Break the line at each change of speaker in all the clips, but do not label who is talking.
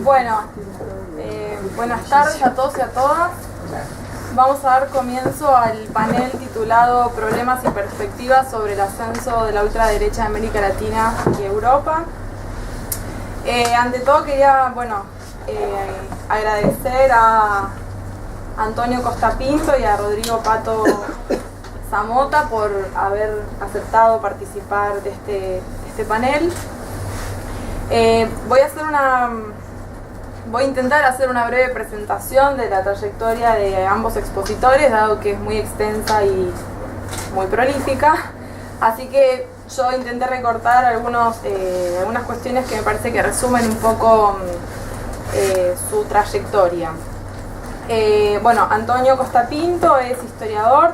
Bueno, buenas tardes a todos y a todas. Vamos a dar comienzo al panel titulado Problemas y perspectivas sobre el ascenso de la ultraderecha en América Latina y Europa. Ante todo quería, agradecer a Antonio Costapinto y a Rodrigo Pato Zamota por haber aceptado participar de este panel. Voy a intentar hacer una breve presentación de la trayectoria de ambos expositores, dado que es muy extensa y muy prolífica. Así que yo intenté recortar algunas cuestiones que me parece que resumen un poco su trayectoria. Antonio Costapinto es historiador,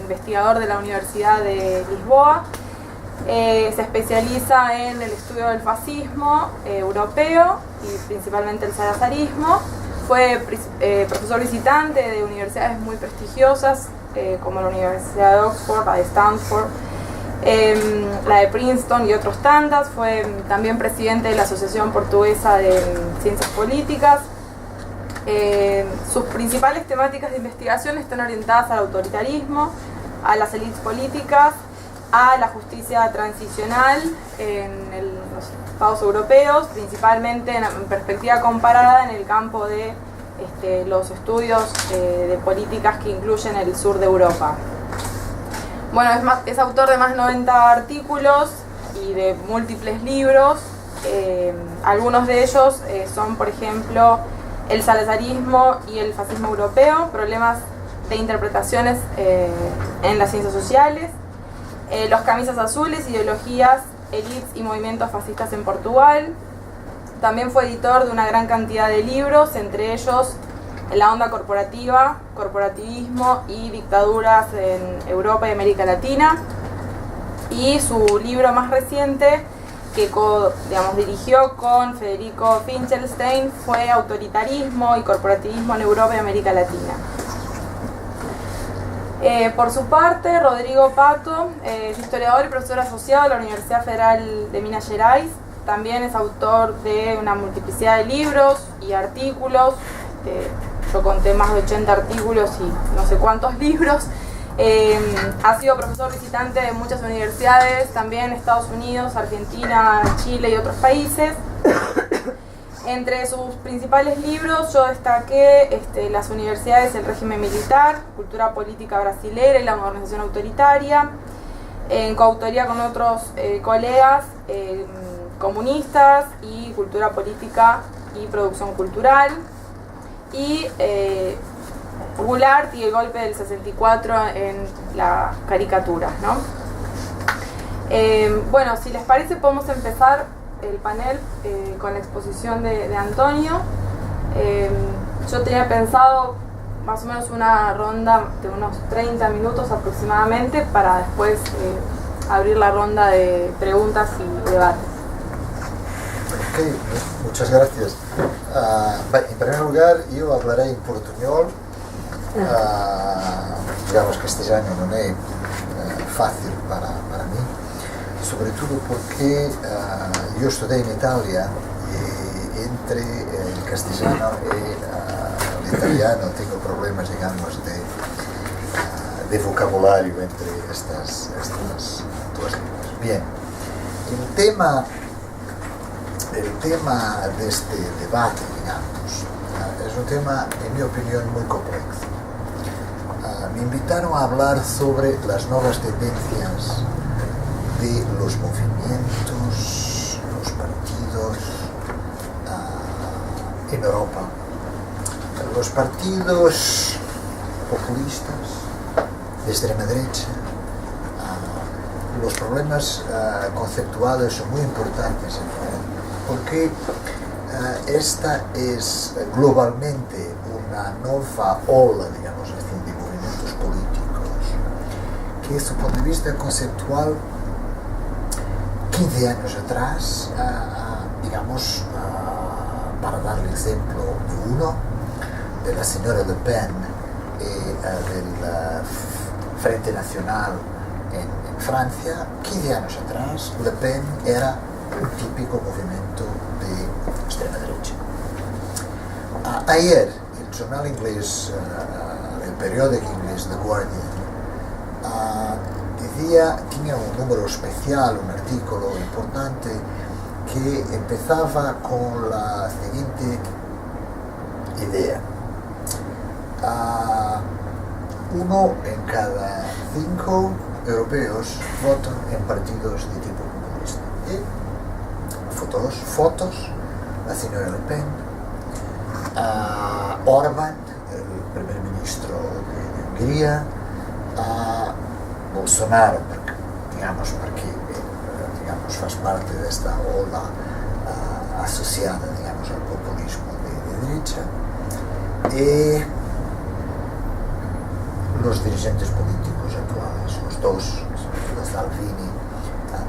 investigador de la Universidad de Lisboa. Se especializa en el estudio del fascismo europeo y principalmente el salazarismo. Fue profesor visitante de universidades muy prestigiosas como la Universidad de Oxford, la de Stanford, la de Princeton y otros tantas. Fue también presidente de la Asociación Portuguesa de Ciencias Políticas. Sus principales temáticas de investigación están orientadas al autoritarismo, a las élites políticas, a la justicia transicional en los estados europeos, principalmente en perspectiva comparada en el campo de los estudios de políticas que incluyen el sur de Europa. Es autor de más de 90 artículos y de múltiples libros. Algunos de ellos son, por ejemplo, El salazarismo y el fascismo europeo, problemas de interpretaciones en las ciencias sociales, Los camisas azules, ideologías, élites y movimientos fascistas en Portugal. También fue editor de una gran cantidad de libros, entre ellos La onda corporativa, corporativismo y dictaduras en Europa y América Latina. Y su libro más reciente, que dirigió con Federico Finchelstein, fue Autoritarismo y corporativismo en Europa y América Latina. Por su parte, Rodrigo Pato es historiador y profesor asociado de la Universidad Federal de Minas Gerais. También es autor de una multiplicidad de libros y artículos. Yo conté más de 80 artículos y no sé cuántos libros. Ha sido profesor visitante de muchas universidades, también Estados Unidos, Argentina, Chile y otros países. Entre sus principales libros yo destaqué Las universidades, el régimen militar, cultura política brasilera y la modernización autoritaria, en coautoría con otros colegas comunistas, y cultura política y producción cultural, y Goulart y el golpe del 64 en la caricatura, ¿no? Si les parece podemos empezar el panel con la exposición de Antonio. Yo tenía pensado más o menos una ronda de unos 30 minutos aproximadamente para después abrir la ronda de preguntas y debates.
Ok, muchas gracias. En primer lugar, yo hablaré en portuñol. Digamos, castellano no es fácil para mí, sobre todo porque yo estudié en Italia y entre el castellano y el italiano tengo problemas, digamos, de vocabulario entre estas dos lenguas. Bien, el tema de este debate, digamos, es un tema, en mi opinión, muy complejo. Me invitaron a hablar sobre las nuevas tendencias de los movimientos, los partidos en Europa. Los partidos populistas de extrema derecha. Los problemas conceptuales son muy importantes porque esta es globalmente una nueva ola, digamos así, de movimientos políticos que, desde su punto de vista conceptual, 15 años atrás, para darle ejemplo de uno, de la señora Le Pen y del Frente Nacional en Francia, 15 años atrás, Le Pen era un típico movimiento de extrema derecha. Ayer, el jornal inglés, el periódico inglés The Guardian, tenía un número especial, un artículo importante que empezaba con la siguiente idea. 1 en cada 5 europeos votan en partidos de tipo populista. Y fotos, la señora Le Pen, Orbán, el primer ministro de Hungría, Bolsonaro, porque faz parte de esta ola asociada, al populismo de derecha, y los dirigentes políticos actuales, los dos, Salvini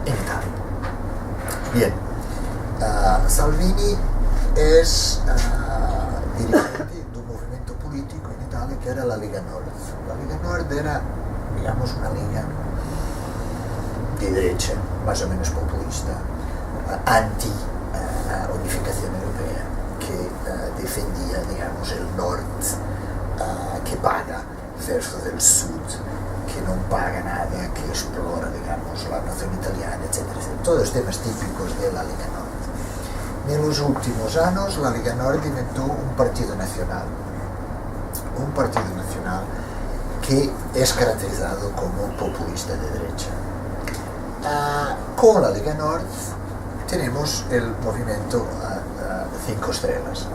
en Italia. Bien, Salvini es dirigente de un movimiento político en Italia que era la Lega Nord. La Lega Nord era, una liga de derecha, más o menos populista, anti-unificación europea, que defendía, el norte que paga versus el sur, que no paga nada, que explora, la nación italiana, etc. Todos los temas típicos de la Lega Nord. En los últimos años, la Lega Nord inventó un partido nacional que es caracterizado como populista de derecha. Con la Lega Nord tenemos el movimiento 5 estrellas.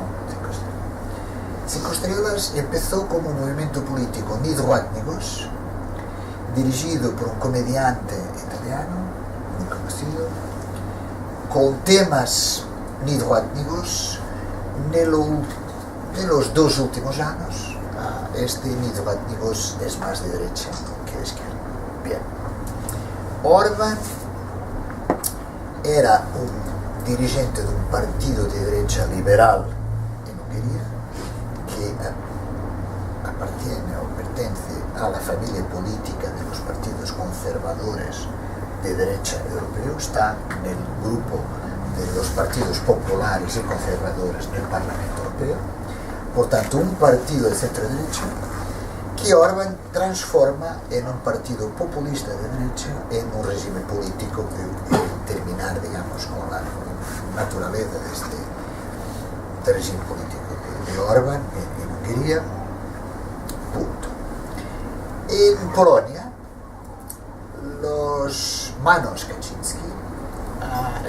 Cinco Estrellas empezó como un movimiento político ni droit ni gauche, dirigido por un comediante italiano muy conocido, con temas ni droit ni gauche. En los 2 últimos años, este ni droit ni gauche es más de derecha que de izquierda. Bien. Orbán era un dirigente de un partido de derecha liberal en Hungría, que appartiene o pertenece a la familia política de los partidos conservadores de derecha europeos, está en el grupo de los partidos populares y conservadores del Parlamento Europeo, por tanto un partido de centro-derecha que Orbán transforma en un partido populista de derecha, en un régimen político que terminar, con la naturaleza de este régimen político de Orbán en Hungría. Punto. En Polonia, los Manos Kaczynski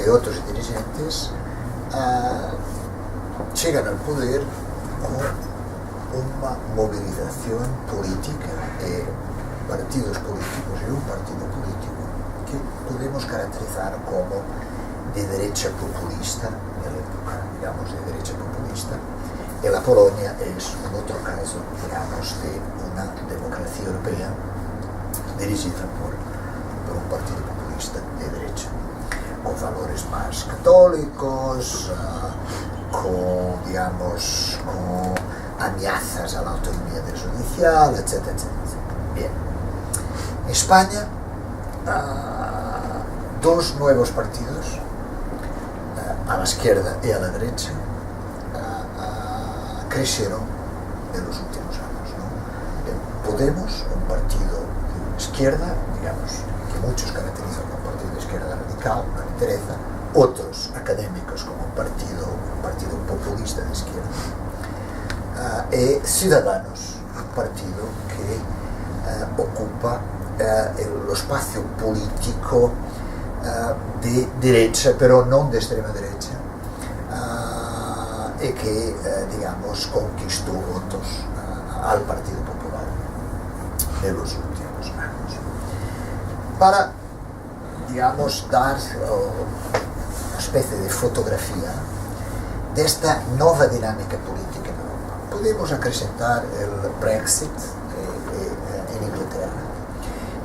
y otros dirigentes llegan al poder con una movilización política de partidos políticos y un partido político que podemos caracterizar como de derecha populista, en la época, de derecha populista. En la Polonia es un otro caso, de una democracia europea dirigida por un partido populista de derecha, con valores más católicos, con amenazas a la autonomía judicial, etc. Bien. En España, 2 nuevos partidos, a la izquierda y a la derecha, crecieron en los últimos años. Podemos, un partido de izquierda, que muchos caracterizan como un partido de izquierda radical, no le interesa, otros académicos como un partido populista de izquierda, y Ciudadanos, un partido que ocupa el espacio político de derecha, pero no de extrema derecha, y que, conquistó votos al Partido Popular en los últimos años. Para, dar una especie de fotografía de esta nueva dinámica política en Europa, podemos acrescentar el Brexit en Inglaterra,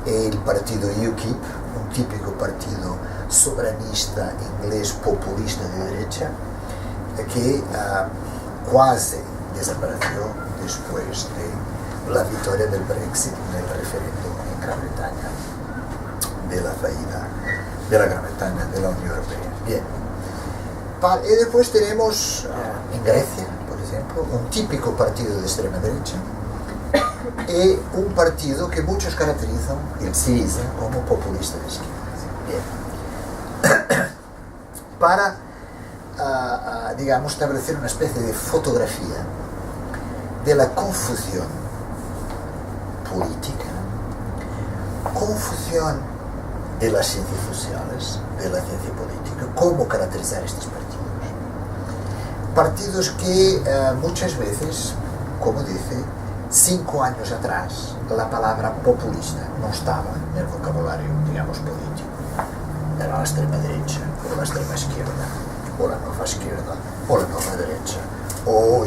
el partido UKIP, un típico partido soberanista inglés populista de derecha, que quasi desapareció después de la victoria del Brexit en el referéndum en Gran Bretaña, de la caída de la Gran Bretaña de la Unión Europea. Bien. Y después tenemos en Grecia, por ejemplo, un típico partido de extrema derecha, y un partido que muchos caracterizan, el Syriza, como populista de izquierda. Bien. Para, digamos, establecer una especie de fotografía de la confusión política, confusión de las ciencias sociales, de la ciencia política, cómo caracterizar estos partidos. Partidos que muchas veces, como dice, 5 años atrás, la palabra populista no estaba en el vocabulario, digamos, político. Era la extrema derecha, o la extrema izquierda, o la nueva izquierda, o la nueva derecha, o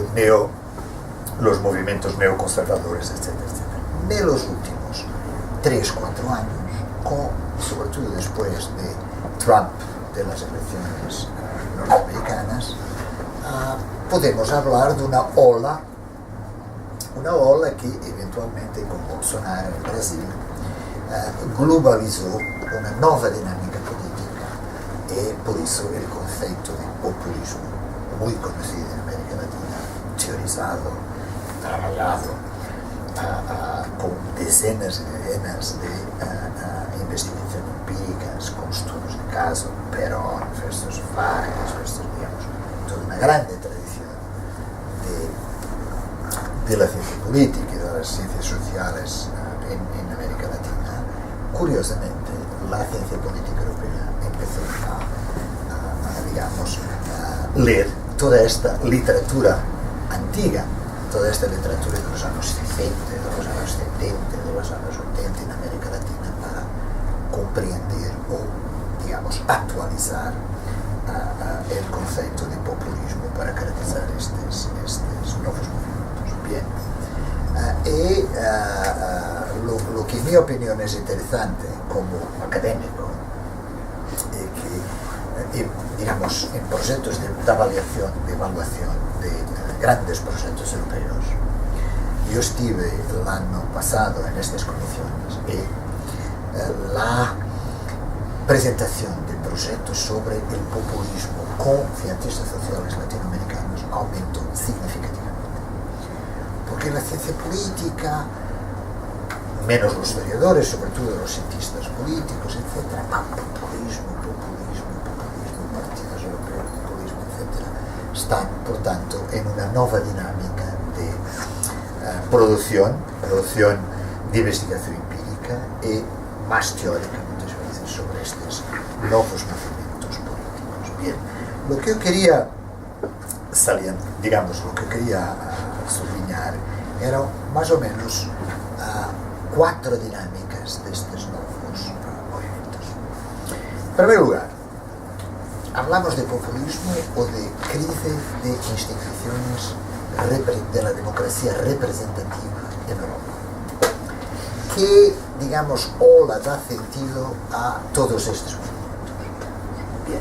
los movimientos neoconservadores, etcétera, etcétera. En los últimos 3-4 años, sobre todo después de Trump, de las elecciones norteamericanas, podemos hablar de una ola que eventualmente con Bolsonaro en Brasil globalizó una nueva dinámica política y por eso el concepto de populismo, muy conocido en América Latina, teorizado, trabajado, con decenas y decenas de investigaciones empíricas, con estudios de caso, Perón versus Vargas versus, digamos, toda una grande tradición de la ciencia política y de las ciencias sociales en América Latina. Curiosamente, la ciencia política europea empezó a leer toda esta literatura antigua, toda esta literatura de los años 60, de los años 70, de los años 80 en América Latina para comprender o, digamos, actualizar el concepto de populismo para caracterizar estos nuevos movimientos. Bien. Lo que en mi opinión es interesante como académico que, digamos, en proyectos de evaluación de grandes proyectos europeos, yo estuve el año pasado en estas condiciones y la presentación de proyectos sobre el populismo con cientistas sociales latinoamericanos aumentó significativamente. Porque la ciencia política, menos los historiadores, sobre todo los cientistas políticos, etc., populismo, partidos europeos, populismo, etc., están, por tanto, en una nueva dinámica de producción de investigación empírica y más teórica muchas veces sobre estos nuevos movimientos políticos. Bien, lo que yo quería subliñar eran más o menos 4 dinámicas de estos nuevos movimientos. En primer lugar, hablamos de populismo o de crisis de instituciones de la democracia representativa en Europa, que, digamos, ola da sentido a todos estos movimientos. Bien,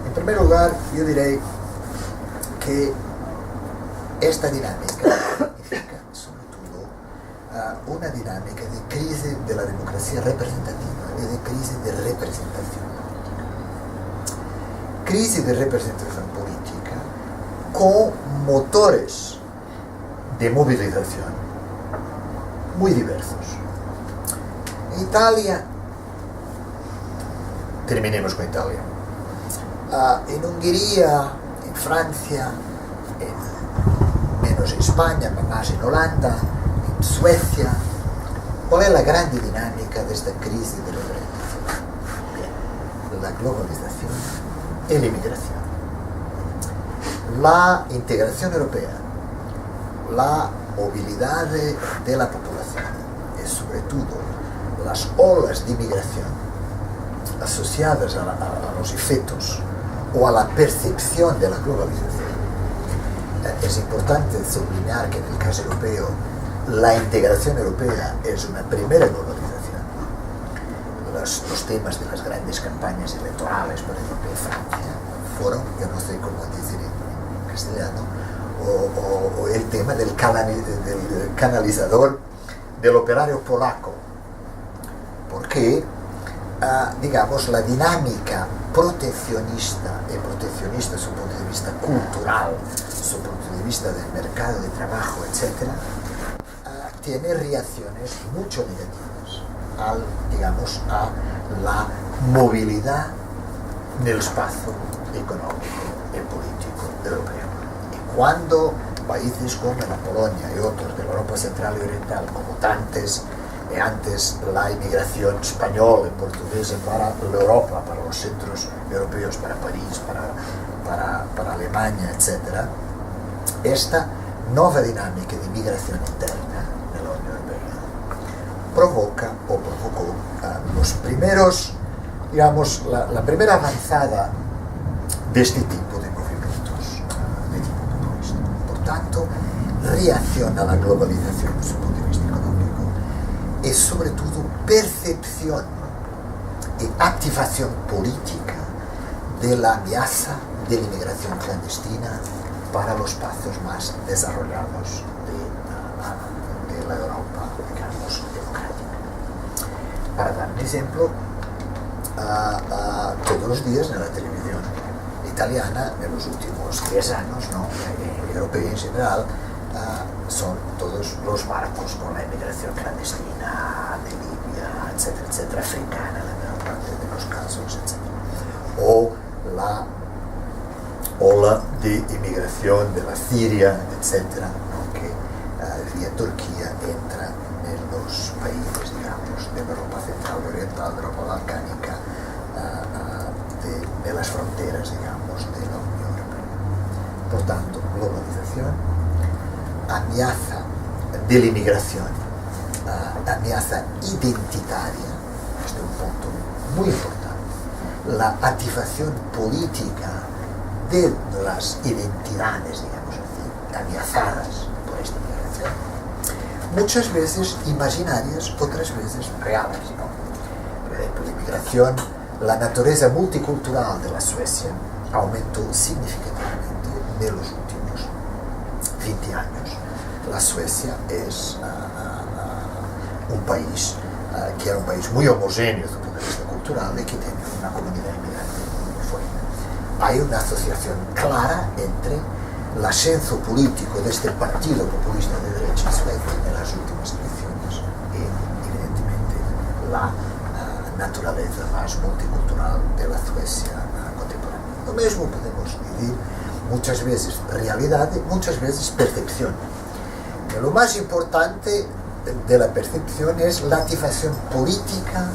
en primer lugar, yo diré que esta dinámica significa, sobre todo, una dinámica de crisis de la democracia representativa y de crisis de representación política. Crisis de representación política con motores de movilización muy diversos. En Italia, terminemos con Italia, en Hungría, en Francia, menos en España, más en Holanda, en Suecia. ¿Cuál es la gran dinámica de esta crisis de la representación? Bien, la globalización y la inmigración. La integración europea, la movilidad de la población y sobre todo las olas de inmigración asociadas a los efectos o a la percepción de la globalización. Es importante subrayar que en el caso europeo la integración europea es una primera globalización. Los temas de las grandes campañas electorales, por ejemplo, en Francia, fueron, yo no sé cómo decir en castellano, o el tema del canalizador del operario polaco, porque, digamos, la dinámica proteccionista desde el punto de vista cultural, desde el punto de vista del mercado de trabajo, etc., tiene reacciones mucho negativas a la movilidad del espacio económico y político europeo. Y cuando países como la Polonia y otros de la Europa Central y Oriental, como antes la inmigración española y portuguesa para la Europa, para los centros europeos, para París, para Alemania, etc., esta nueva dinámica de inmigración interna de la Unión Europea provocó los primeros, digamos, la primera avanzada de este tipo de movimientos de tipo populista. Por tanto, reacciona a la globalización desde el punto de vista económico y sobre todo percepción y activación política de la amenaza de la inmigración clandestina para los espacios más desarrollados de la Europa, digamos, democrática. Para dar un ejemplo, todos los días en la televisión italiana, en los últimos 10 años, europea en general, son todos los barcos con la inmigración clandestina de Libia, etcétera, etcétera, africana, la mayor parte de los casos, etcétera. O la ola de inmigración de la Siria, etcétera, que vía Turquía entra en los países, digamos, de Europa Central y Oriental, de Europa Balcánica, de las fronteras, digamos, de la Unión Europea. Por tanto, globalización, amenaza de la inmigración, amenaza identitaria, este es un punto muy importante, la activación política de las identidades, digamos así, amenazadas por esta migración, muchas veces imaginarias, otras veces reales, ¿no? Por ejemplo, la inmigración, la naturaleza multicultural de la Suecia aumentó significativamente en los últimos 20 años. La Suecia es un país que era un país muy homogéneo desde el punto de vista cultural y que tiene una comunidad inmigrante muy fuerte. Hay una asociación clara entre el ascenso político de este partido populista de derecha en Suecia en las últimas elecciones y, evidentemente, la naturaleza más multicultural de la Suecia contemporánea. Lo mismo podemos decir muchas veces realidad y muchas veces percepción. Pero lo más importante de la percepción es la activación política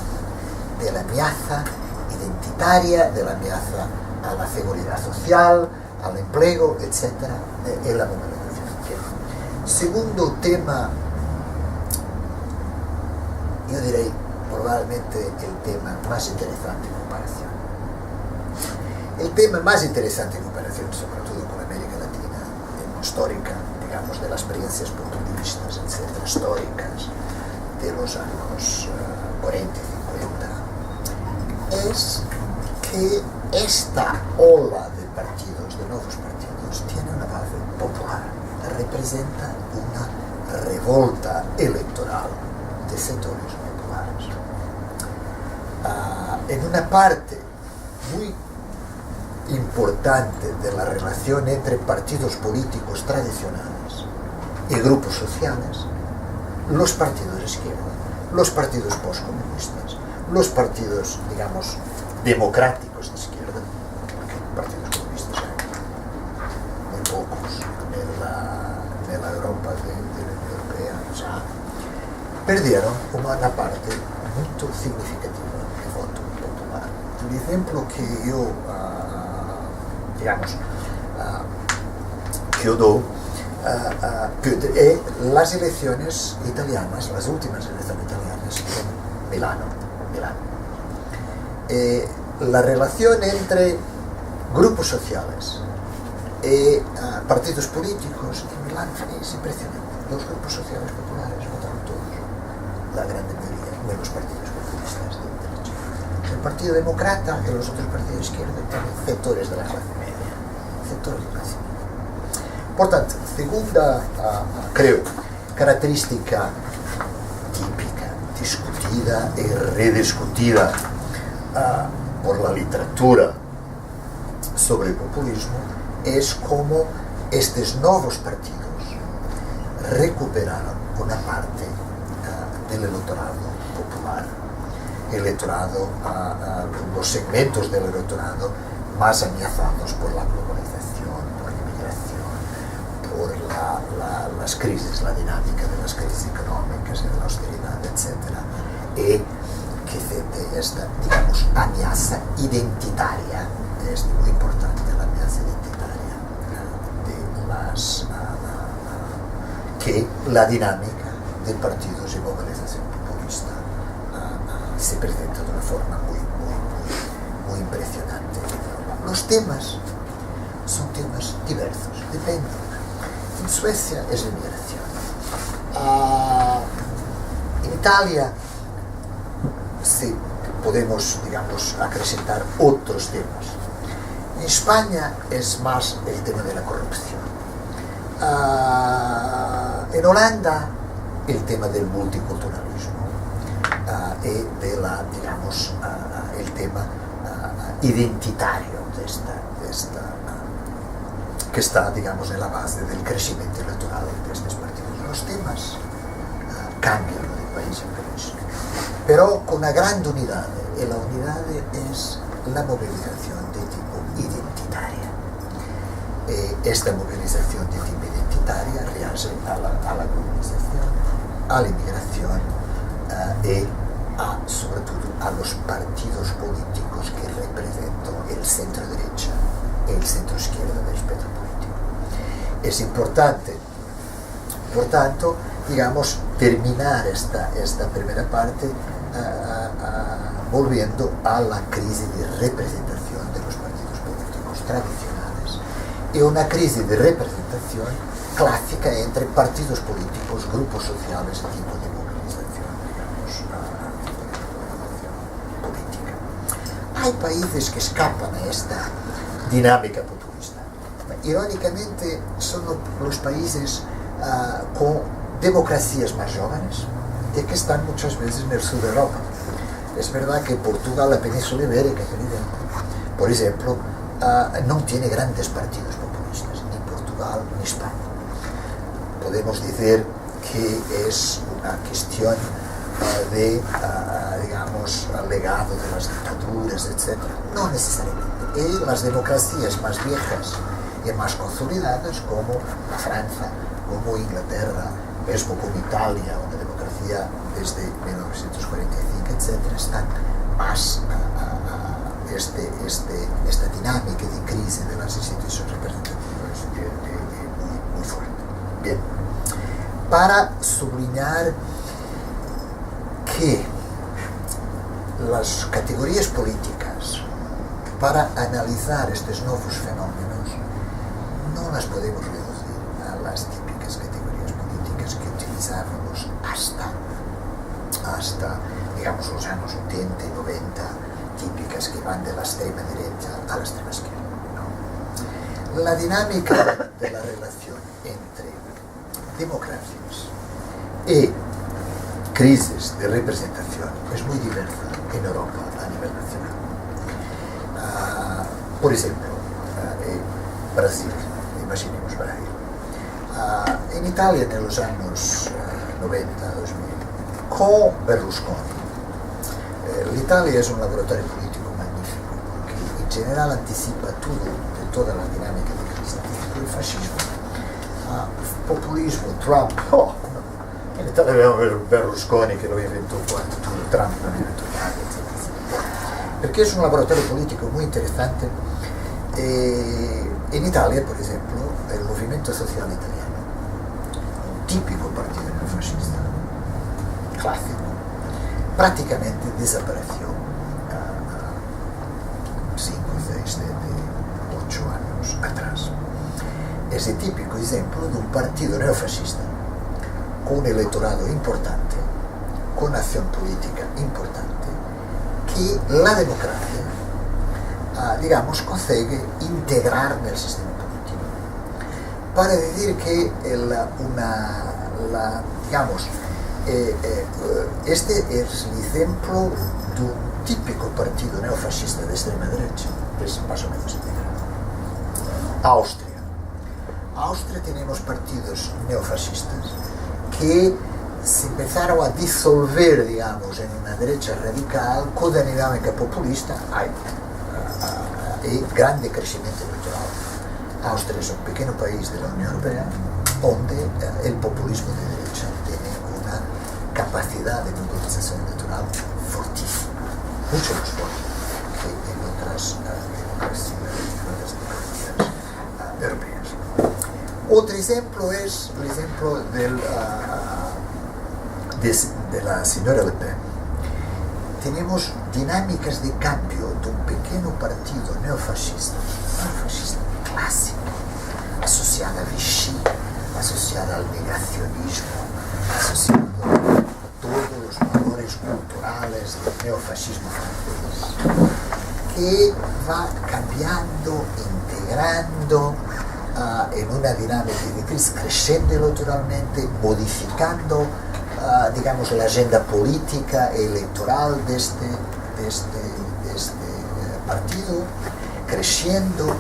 de la amenaza identitaria, de la amenaza a la seguridad social, al empleo, etc., en la movilización. Segundo tema, yo diré probablemente el tema más interesante en comparación. El tema más interesante en comparación, sobre todo con América Latina, histórica, digamos, de las experiencias puntualistas, etcétera, históricas, de los años 40 y 50, es que esta ola de partidos, de nuevos partidos, tiene una base popular, representa una revolta electoral de sectores populares. En una parte muy importante de la relación entre partidos políticos tradicionales y grupos sociales, los partidos de izquierda, los partidos postcomunistas, los partidos, digamos, democráticos de izquierda, porque partidos comunistas hay muy pocos en la Europa de la Unión Europea, ya perdieron una parte muy significativa de voto popular. El ejemplo que yo doy las elecciones italianas, las últimas elecciones italianas en Milano. La relación entre grupos sociales y partidos políticos en Milán es impresionante. Los grupos sociales populares votaron todos, la gran mayoría de los partidos populistas de derecha. El Partido Demócrata y los otros partidos de izquierda tienen sectores de la clase media. Por tanto, segunda, creo, característica típica, discutida y rediscutida por la literatura sobre el populismo es cómo estos nuevos partidos recuperaron una parte del electorado popular, los segmentos del electorado más amenazados por la globalización, por la inmigración, por las crisis, la dinámica de las crisis económicas, de la austeridad, etc. Y que de esta, digamos, amenaza identitaria, es muy importante la amenaza identitaria que la dinámica de partidos y movilización populista se presenta de una forma muy impresionante. Los temas son temas diversos, depende. En Suecia es la inmigración. En Italia sí podemos, digamos, acrescentar otros temas. En España es más el tema de la corrupción. En Holanda el tema del multiculturalismo y de la, digamos, el tema identitario de esta que está, digamos, en la base del crecimiento electoral de estos partidos. Los temas cambian de país en país, pero con una gran unidad, y la unidad es la movilización de tipo identitaria. Esta movilización de tipo identitaria rehace a la globalización, a la inmigración y sobre todo a los partidos políticos que representan el centro derecha y el centro izquierda del espectro político. Es importante, por tanto, digamos, terminar esta primera parte volviendo a la crisis de representación de los partidos políticos tradicionales y una crisis de representación clásica entre partidos políticos, grupos sociales y tipo de movilización, digamos, política. Hay países que escapan a esta dinámica populista. Irónicamente, son los países con democracias más jóvenes y que están muchas veces en el sur de Europa. Es verdad que Portugal, la península ibérica, por ejemplo, no tiene grandes partidos populistas, ni Portugal ni España. Podemos decir que es una cuestión de, digamos, legado de las dictaduras, etc. No necesariamente. Y las democracias más viejas y más consolidadas, como Francia, como Inglaterra, mismo como Italia, una democracia desde 1945, etc., están más esta dinámica de crisis de las instituciones representativas muy fuerte. Bien, para subrayar que las categorías políticas, para analizar estos nuevos fenómenos, no las podemos reducir a las típicas categorías políticas que utilizábamos hasta digamos, los años 80 y 90, típicas que van de la extrema derecha a la extrema izquierda. ¿No? La dinámica de la relación entre democracias y crisis de representación es muy diversa en Europa a nivel nacional. Por ejemplo, Brasil, imaginemos Brasil. En Italia, en los años 90, 2000, con Berlusconi, l'Italia es un laboratorio político magnífico, porque en general anticipa toda la dinámica de crisis, el fascismo, populismo, Trump. En Italia vemos Berlusconi que lo inventó cuando Trump lo inventó, etc. Porque es un laboratorio político muy interesante. En Italia, por ejemplo, el movimiento social italiano, un típico partido neofascista, clásico, prácticamente desapareció 5, 6, 8 años atrás. Es el típico ejemplo de un partido neofascista con un electorado importante, con acción política importante, que la democracia, digamos, consigue integrar en el sistema político. Para decir que digamos, este es el ejemplo de un típico partido neofascista de extrema derecha, que es más o menos integrado. Austria tenemos partidos neofascistas que se empezaron a disolver, digamos, en una derecha radical con la dinámica populista. Hay grande crecimiento electoral. Austria es un pequeño país de la Unión Europea donde el populismo de derecha tiene una capacidad de movilización electoral fortísima, mucho más fuerte que en otras democracias europeas. Otro ejemplo es el ejemplo de la señora Le Pen. Tenemos dinámicas de cambio de un pequeño partido neofascista clásico, asociado a Vichy, asociado al negacionismo, asociado a todos los valores culturales del neofascismo francés, que va cambiando, integrando en una dinámica de crisis, creciendo electoralmente, modificando digamos, la agenda política e electoral de este partido, creciendo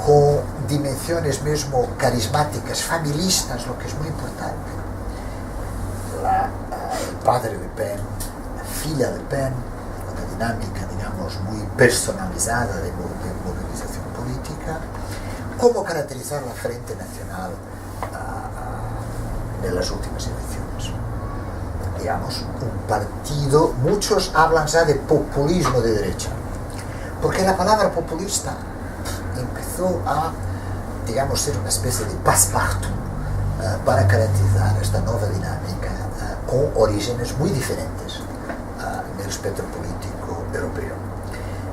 con dimensiones mismo carismáticas, familistas, lo que es muy importante. El padre Le Pen, la filla Le Pen, una dinámica, digamos, muy personalizada de movilización política. ¿Cómo caracterizar la Frente Nacional de las últimas elecciones? Digamos, un partido, muchos hablan ya de populismo de derecha, porque la palabra populista empezó a, digamos, ser una especie de passepartout para caracterizar esta nueva dinámica con orígenes muy diferentes en el espectro político europeo.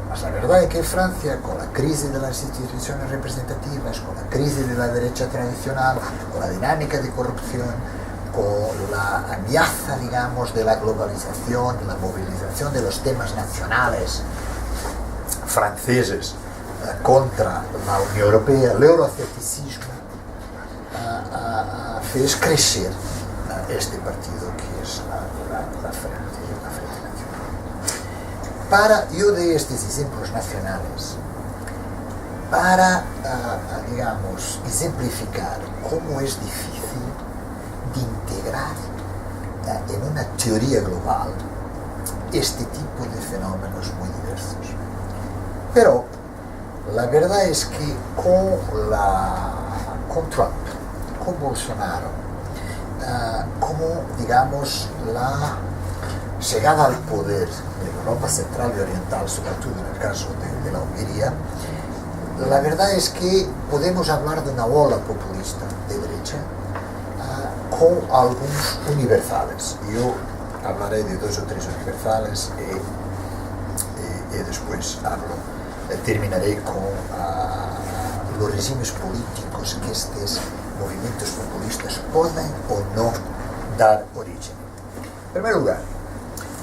Mas la verdad es que Francia, con la crisis de las instituciones representativas, con la crisis de la derecha tradicional, con la dinámica de corrupción, con la amenaza, digamos, de la globalización, la movilización de los temas nacionales franceses contra la Unión Europea, el euroescepticismo, fez crecer este partido que es la Frente Nacional. Yo de estos ejemplos nacionales, para, digamos, ejemplificar cómo es difícil de integrar en una teoría global este tipo de fenómenos muy diversos. Pero la verdad es que con Trump, con Bolsonaro, como, digamos, la llegada al poder de Europa Central y Oriental, sobre todo en el caso de la Hungría, la verdad es que podemos hablar de una ola populista de derecha con algunos universales. Yo hablaré de 2 o 3 universales y después terminaré con los regímenes políticos que estos movimientos populistas pueden o no dar origen. En primer lugar,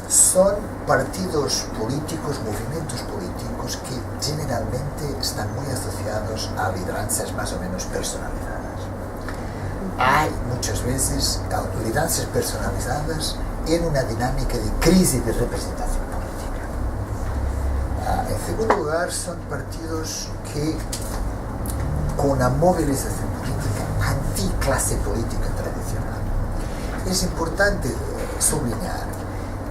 son partidos políticos, movimientos políticos que generalmente están muy asociados a lideranzas más o menos personalizadas. Hay muchas veces lideranzas personalizadas en una dinámica de crisis de representación política. En segundo lugar, son partidos que, con una movilización política anti-clase política tradicional. Es importante sublinear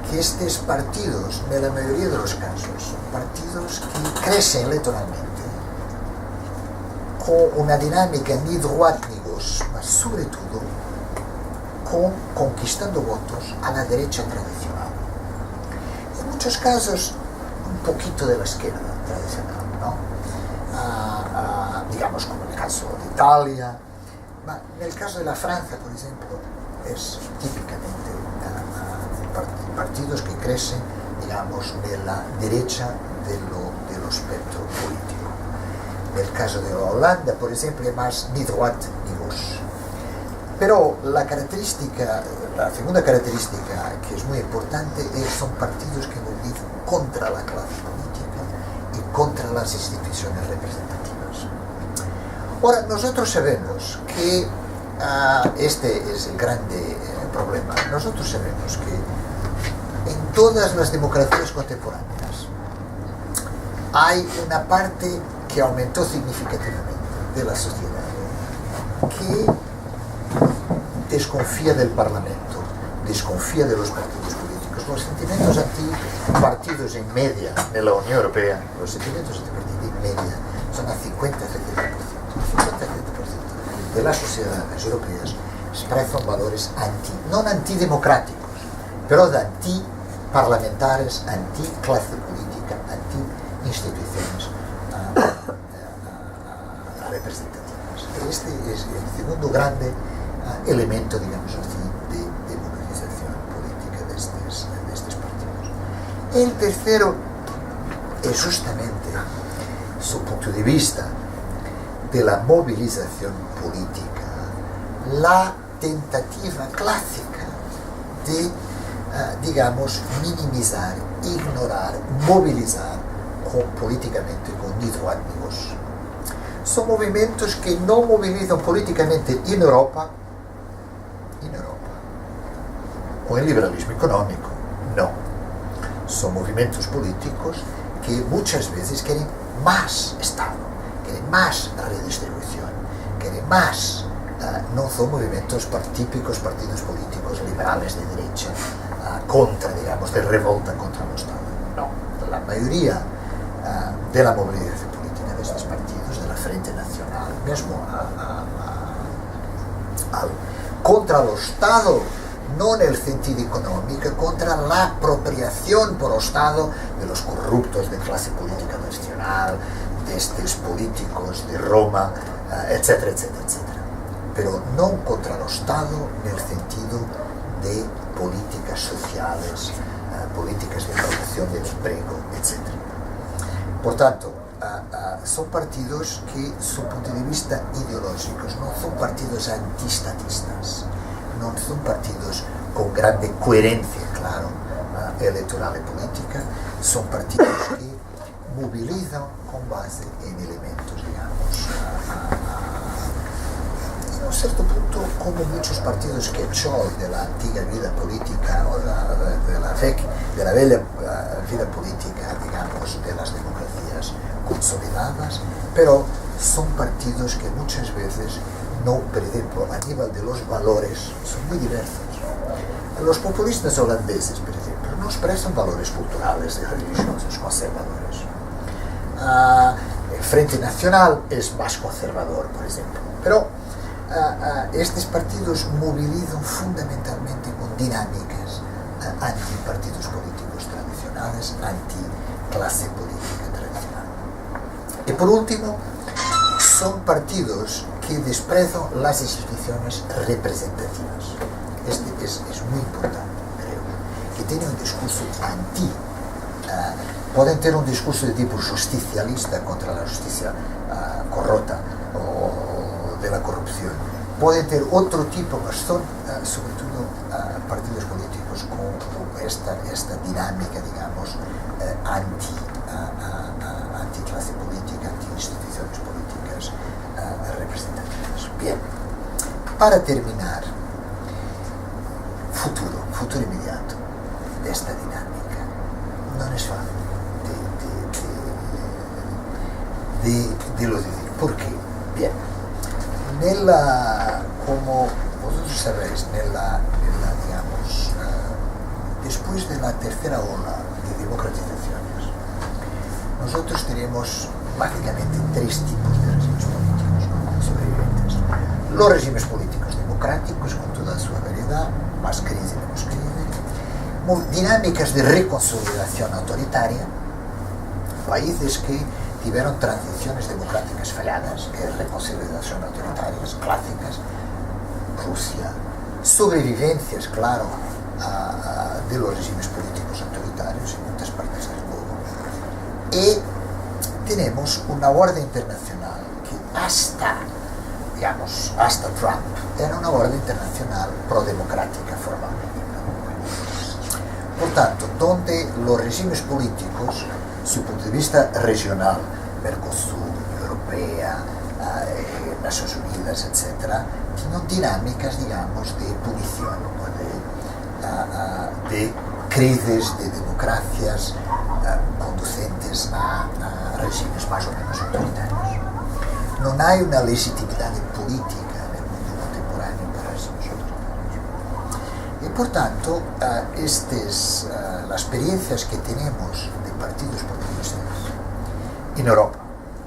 que estos partidos, en la mayoría de los casos, son partidos que crecen electoralmente con una dinámica ni droite ni gauche, mas sobre todo conquistando votos a la derecha tradicional. En muchos casos, un poquito de la izquierda tradicional, ¿no? Digamos, como en el caso de Italia. En el caso de la Francia, por ejemplo, es típicamente partidos que crecen, digamos, de la derecha del espectro político. En el caso de Holanda, por ejemplo, es más ni droite ni gauche. Pero la segunda característica que es muy importante son partidos que movilizan contra la clase política y contra las instituciones representativas. Ahora, nosotros sabemos que este es el grande problema. Nosotros sabemos que en todas las democracias contemporáneas hay una parte que aumentó significativamente de la sociedad, que desconfía del Parlamento, desconfía de los partidos políticos. Los sentimientos antipartidos en media en la Unión Europea, los sentimientos antipartidos en media son a 50-70% de las sociedades europeas expresan valores non antidemocráticos, pero de antiparlamentares, anti-clase política, anti-instituciones representativas. Este es el segundo grande elemento, digamos así, de movilización política de estos partidos. El tercero es justamente su punto de vista de la movilización política, la tentativa clásica de, digamos, minimizar, ignorar, movilizar políticamente con hidroátomos. Son movimientos que no movilizan políticamente en Europa, o en liberalismo económico, no. Son movimientos políticos que muchas veces quieren más Estado, quieren más redistribución, quieren más. No son movimientos típicos partidos políticos liberales de derecha, contra, digamos, de revolta contra el Estado. No. La mayoría de la movilización política de estos partidos, de la Frente Nacional, mismo contra el Estado, no en el sentido económico, contra la apropiación por el Estado de los corruptos de clase política nacional, de estos políticos de Roma, etcétera, etcétera, etcétera. Pero no contra el Estado en el sentido de políticas sociales, políticas de promoción del empleo, etcétera. Por tanto, son partidos que, su punto de vista ideológicos, no son partidos antistatistas, no son partidos con grande coherencia, claro, electoral y política, son partidos que movilizan con base en elementos, digamos, en un cierto punto, como muchos partidos que echó de la antigua vida política o de la bella vida política, digamos, de las democracias consolidadas, pero son partidos que muchas veces no, por ejemplo, a nivel de los valores, son muy diversos. Los populistas holandeses, por ejemplo, no expresan valores culturales y religiosos conservadores. El Frente Nacional es más conservador, por ejemplo, pero estos partidos movilizan fundamentalmente con dinámicas antipartidos políticos tradicionales, anti-clase política tradicional. Y por último, son partidos que desprecian las instituciones representativas. Este es muy importante, creo, que tienen un discurso pueden tener un discurso de tipo justicialista contra la justicia corrupta o de la corrupción. Pueden tener otro tipo, pero son sobre todo partidos políticos con esta dinámica, digamos, anti-clase política, anti-instituciones políticas representativas. Bien, para terminar, futuro inmediato de esta dinámica no es fácil de lo decir. ¿Por qué? Bien, como vosotros sabéis, digamos, después de la tercera ola de democratizaciones, nosotros tenemos básicamente tres tipos de regímenes políticos, ¿no?, sobrevivientes. Los regímenes políticos democráticos, con toda su variedad, más crisis, menos crisis, dinámicas de reconsolidación autoritaria, países que tuvieron transiciones democráticas falladas, que es reconsolidación autoritarias clásicas, Rusia, sobrevivencias, claro, de los regímenes políticos autoritarios en muchas partes del mundo. Y tenemos una orden internacional que hasta Trump era una orden internacional pro-democrática formalmente. Por tanto, donde los regímenes políticos, su punto de vista regional, Mercosur, Unión Europea, Naciones Unidas, etc., tienen dinámicas, digamos, de punición, de crisis de democracias conducentes a regímenes más o menos autoritarios. No hay una legitimidad política en por tanto, las experiencias que tenemos de partidos populistas en Europa,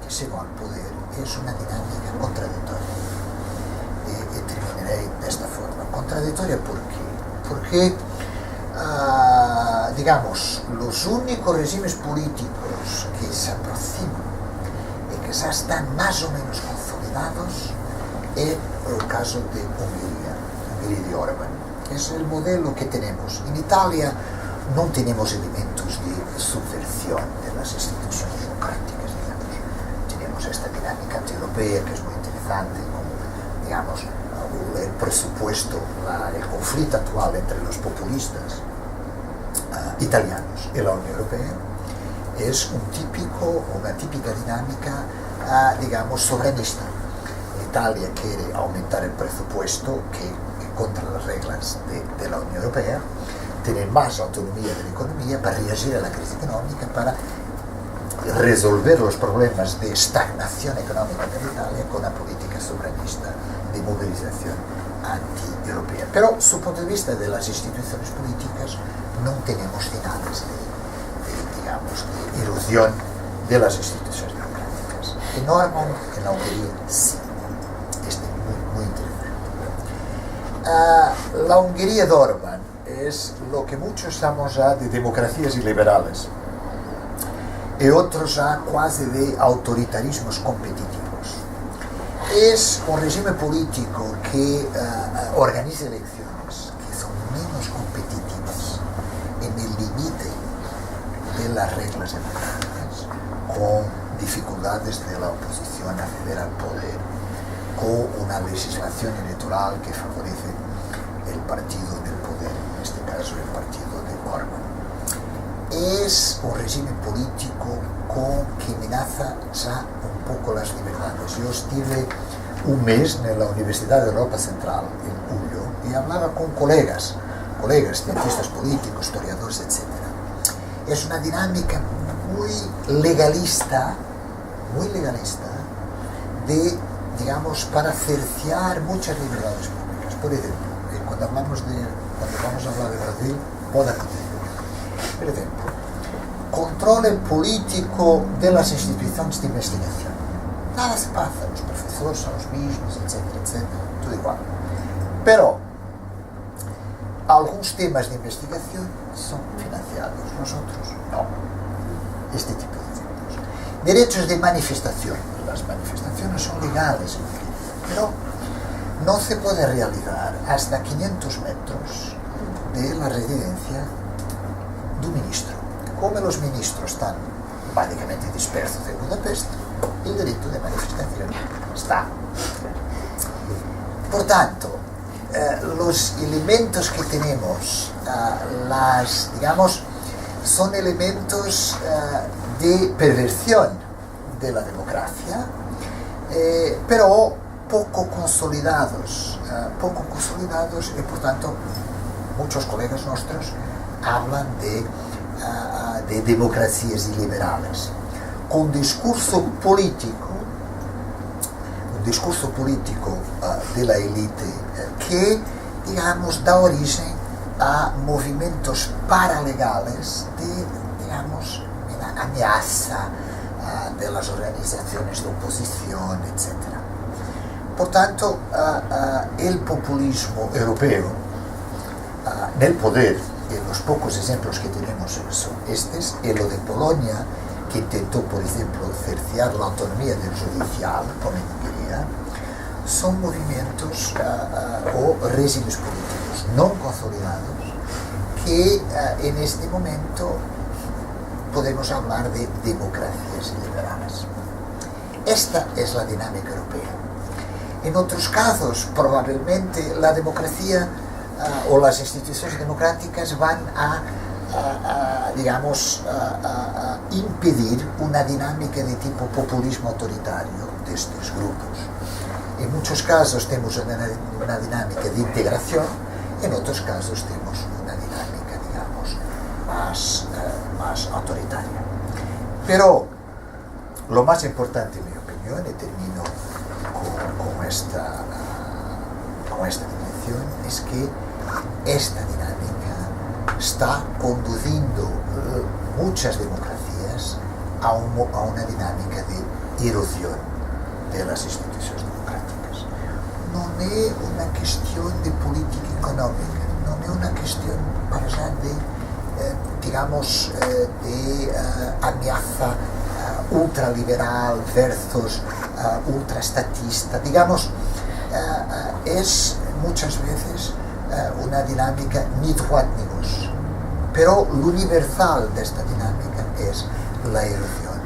que se van al poder, es una dinámica contradictoria. Y terminaré de esta forma. Contradictoria, ¿por qué? Porque, digamos, los únicos regímenes políticos que se aproximan y que ya están más o menos consolidados es el caso de Hungría y de Orbán. Es el modelo que tenemos. En Italia no tenemos elementos de subversión de las instituciones democráticas, digamos. Tenemos esta dinámica antieuropea que es muy interesante, como, digamos, el presupuesto, el conflicto actual entre los populistas italianos y la Unión Europea es una típica dinámica, digamos, soberanista. Italia quiere aumentar el presupuesto que contra las reglas de la Unión Europea, tener más autonomía de la economía para reagir a la crisis económica, para resolver los problemas de estagnación económica de Italia con una política soberanista de movilización anti-europea. Pero, su punto de vista de las instituciones políticas, no tenemos señales de erosión de las instituciones democráticas. En Orbán, en la Hungría, sí. Es muy interesante. La Hungría de Orbán es lo que muchos llamamos ya de democracias liberales y otros ya casi de autoritarismos competitivos. Es un régimen político que organiza elecciones que son menos competitivas en el límite de las reglas democráticas, con dificultades de la oposición a acceder al poder, con una legislación electoral que favorece el partido del poder, en este caso el partido de Orbán. Es un régimen político que amenaza ya un poco las libertades. Yo estuve un mes en la Universidad de Europa Central, en julio, y hablaba con colegas, cientistas políticos, historiadores, etc. Es una dinámica muy legalista, de, digamos, para cercear muchas libertades públicas. Por ejemplo, cuando vamos a hablar de Brasil, pode acontecer. Por ejemplo, control político de las instituciones de investigación. Nada se pasa, los profesores son los mismos, etc., todo igual. Pero algunos temas de investigación son financiados, los otros no. Este tipo de ejemplos. Derechos de manifestación. Las manifestaciones son legales, pero no se puede realizar hasta 500 metros de la residencia de un ministro. Como los ministros están básicamente dispersos en Budapest, el derecho de manifestación está. Por tanto, los elementos que tenemos, digamos, son elementos de perversión de la democracia, pero poco consolidados y por tanto muchos colegas nuestros hablan de democracias iliberales, con un discurso político de la élite que, digamos, da origen a movimientos paralegales de, digamos, una ameaza de las organizaciones de oposición, etc. Por tanto, el populismo europeo del poder, y los pocos ejemplos que tenemos son estos, y lo de Polonia, que intentó, por ejemplo, cercear la autonomía del judicial, como en Hungría, son movimientos o regímenes políticos no consolidados que en este momento podemos hablar de democracias liberales. Esta es la dinámica europea. En otros casos, probablemente la democracia o las instituciones democráticas van a impedir una dinámica de tipo populismo autoritario de estos grupos. En muchos casos tenemos una dinámica de integración, en otros casos tenemos una dinámica, digamos, más autoritaria. Pero lo más importante, en mi opinión, y termino con esta dimensión, es que esta dinámica está conduciendo muchas democracias a una dinámica de erosión de las instituciones democráticas. No es una cuestión de política económica, no es una cuestión para allá de, digamos, de ameaza ultraliberal versus ultraestatista. Digamos, es muchas veces una dinámica ni droite ni gauche. Pero lo universal de esta dinámica es la erosión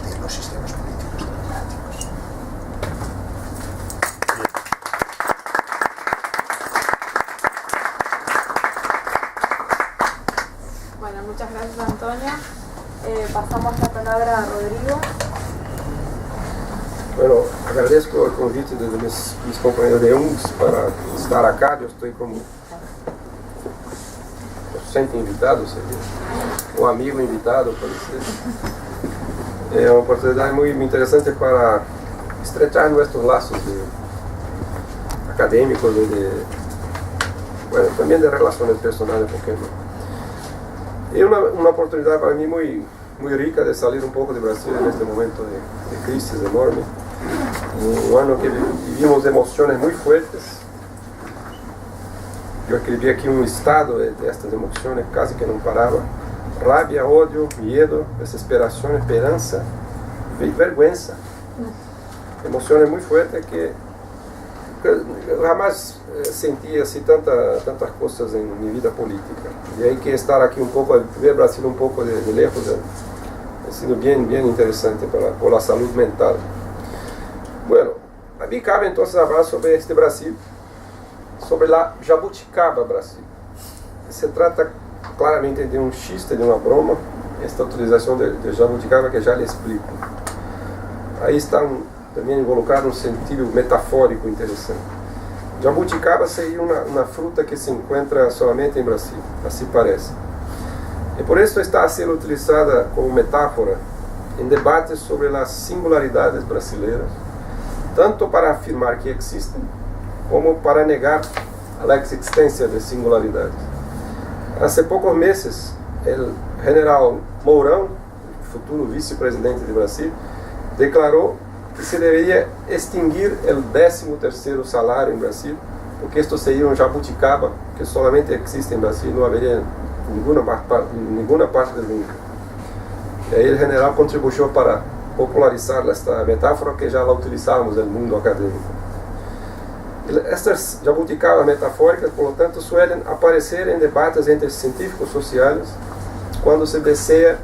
de los sistemas políticos democráticos.
Bueno, muchas gracias, Antonio. Pasamos la palabra a Rodrigo.
Bueno, agradezco el convite de mis compañeros de UNGS para estar acá. Yo estoy como docente invitado, sería, o amigo invitado, pode ser. É uma oportunidade muito interessante para estrechar nossos laços acadêmicos e bueno, também de relações personais, porque é uma oportunidade para mim muito rica de sair um pouco do Brasil neste momento de crise enorme. Um ano que vivimos emoções muito fortes. Eu escrevi aqui um estado destas emoções quase que não parava. Rabia, ódio, medo, desesperação, esperança, vergonha. Emoções muito fortes que eu jamais senti assim tantas coisas em minha vida política. E aí que estar aqui um pouco, ver o Brasil um pouco de lejos, ha sido bem interessante para a saúde mental. Bueno, a mí cabe entonces hablar sobre este Brasil, sobre la Jabuticaba Brasil. Se trata claramente de un chiste, de una broma, esta utilización de Jabuticaba que ya le explico. Ahí está también involucrado un sentido metafórico interesante. Jabuticaba sería una fruta que se encuentra solamente en Brasil, así parece. Y por eso está a ser utilizada como metáfora en debates sobre las singularidades brasileiras, tanto para afirmar que existen, como para negar a existência de singularidades. Hace poucos meses, o general Mourão, futuro vice-presidente de Brasil, declarou que se deveria extinguir o 13º salário em Brasil, porque isto seria um jabuticaba que solamente existe em Brasil, não haveria ninguna parte do mundo. E aí o general contribuiu para popularizar esta metáfora que já la utilizamos no mundo acadêmico. Estas jabuticabas metafóricas, por lo tanto, suelen aparecer em debates entre científicos sociais quando se deseja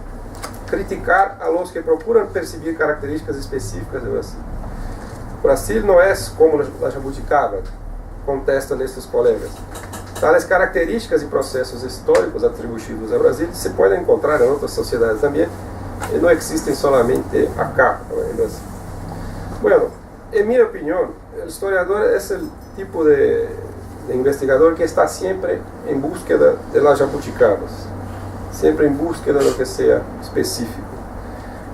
criticar a los que procuram percibir características específicas do Brasil. Brasil não é como a jabuticaba, contestam estes colegas. Tais características e processos históricos atribuídos ao Brasil se podem encontrar em outras sociedades também, e não existem solamente acá en Brasil. Bueno, en mi opinión, el historiador es el tipo de investigador que está siempre en búsqueda de las jabuticabas, siempre en búsqueda de lo que sea específico.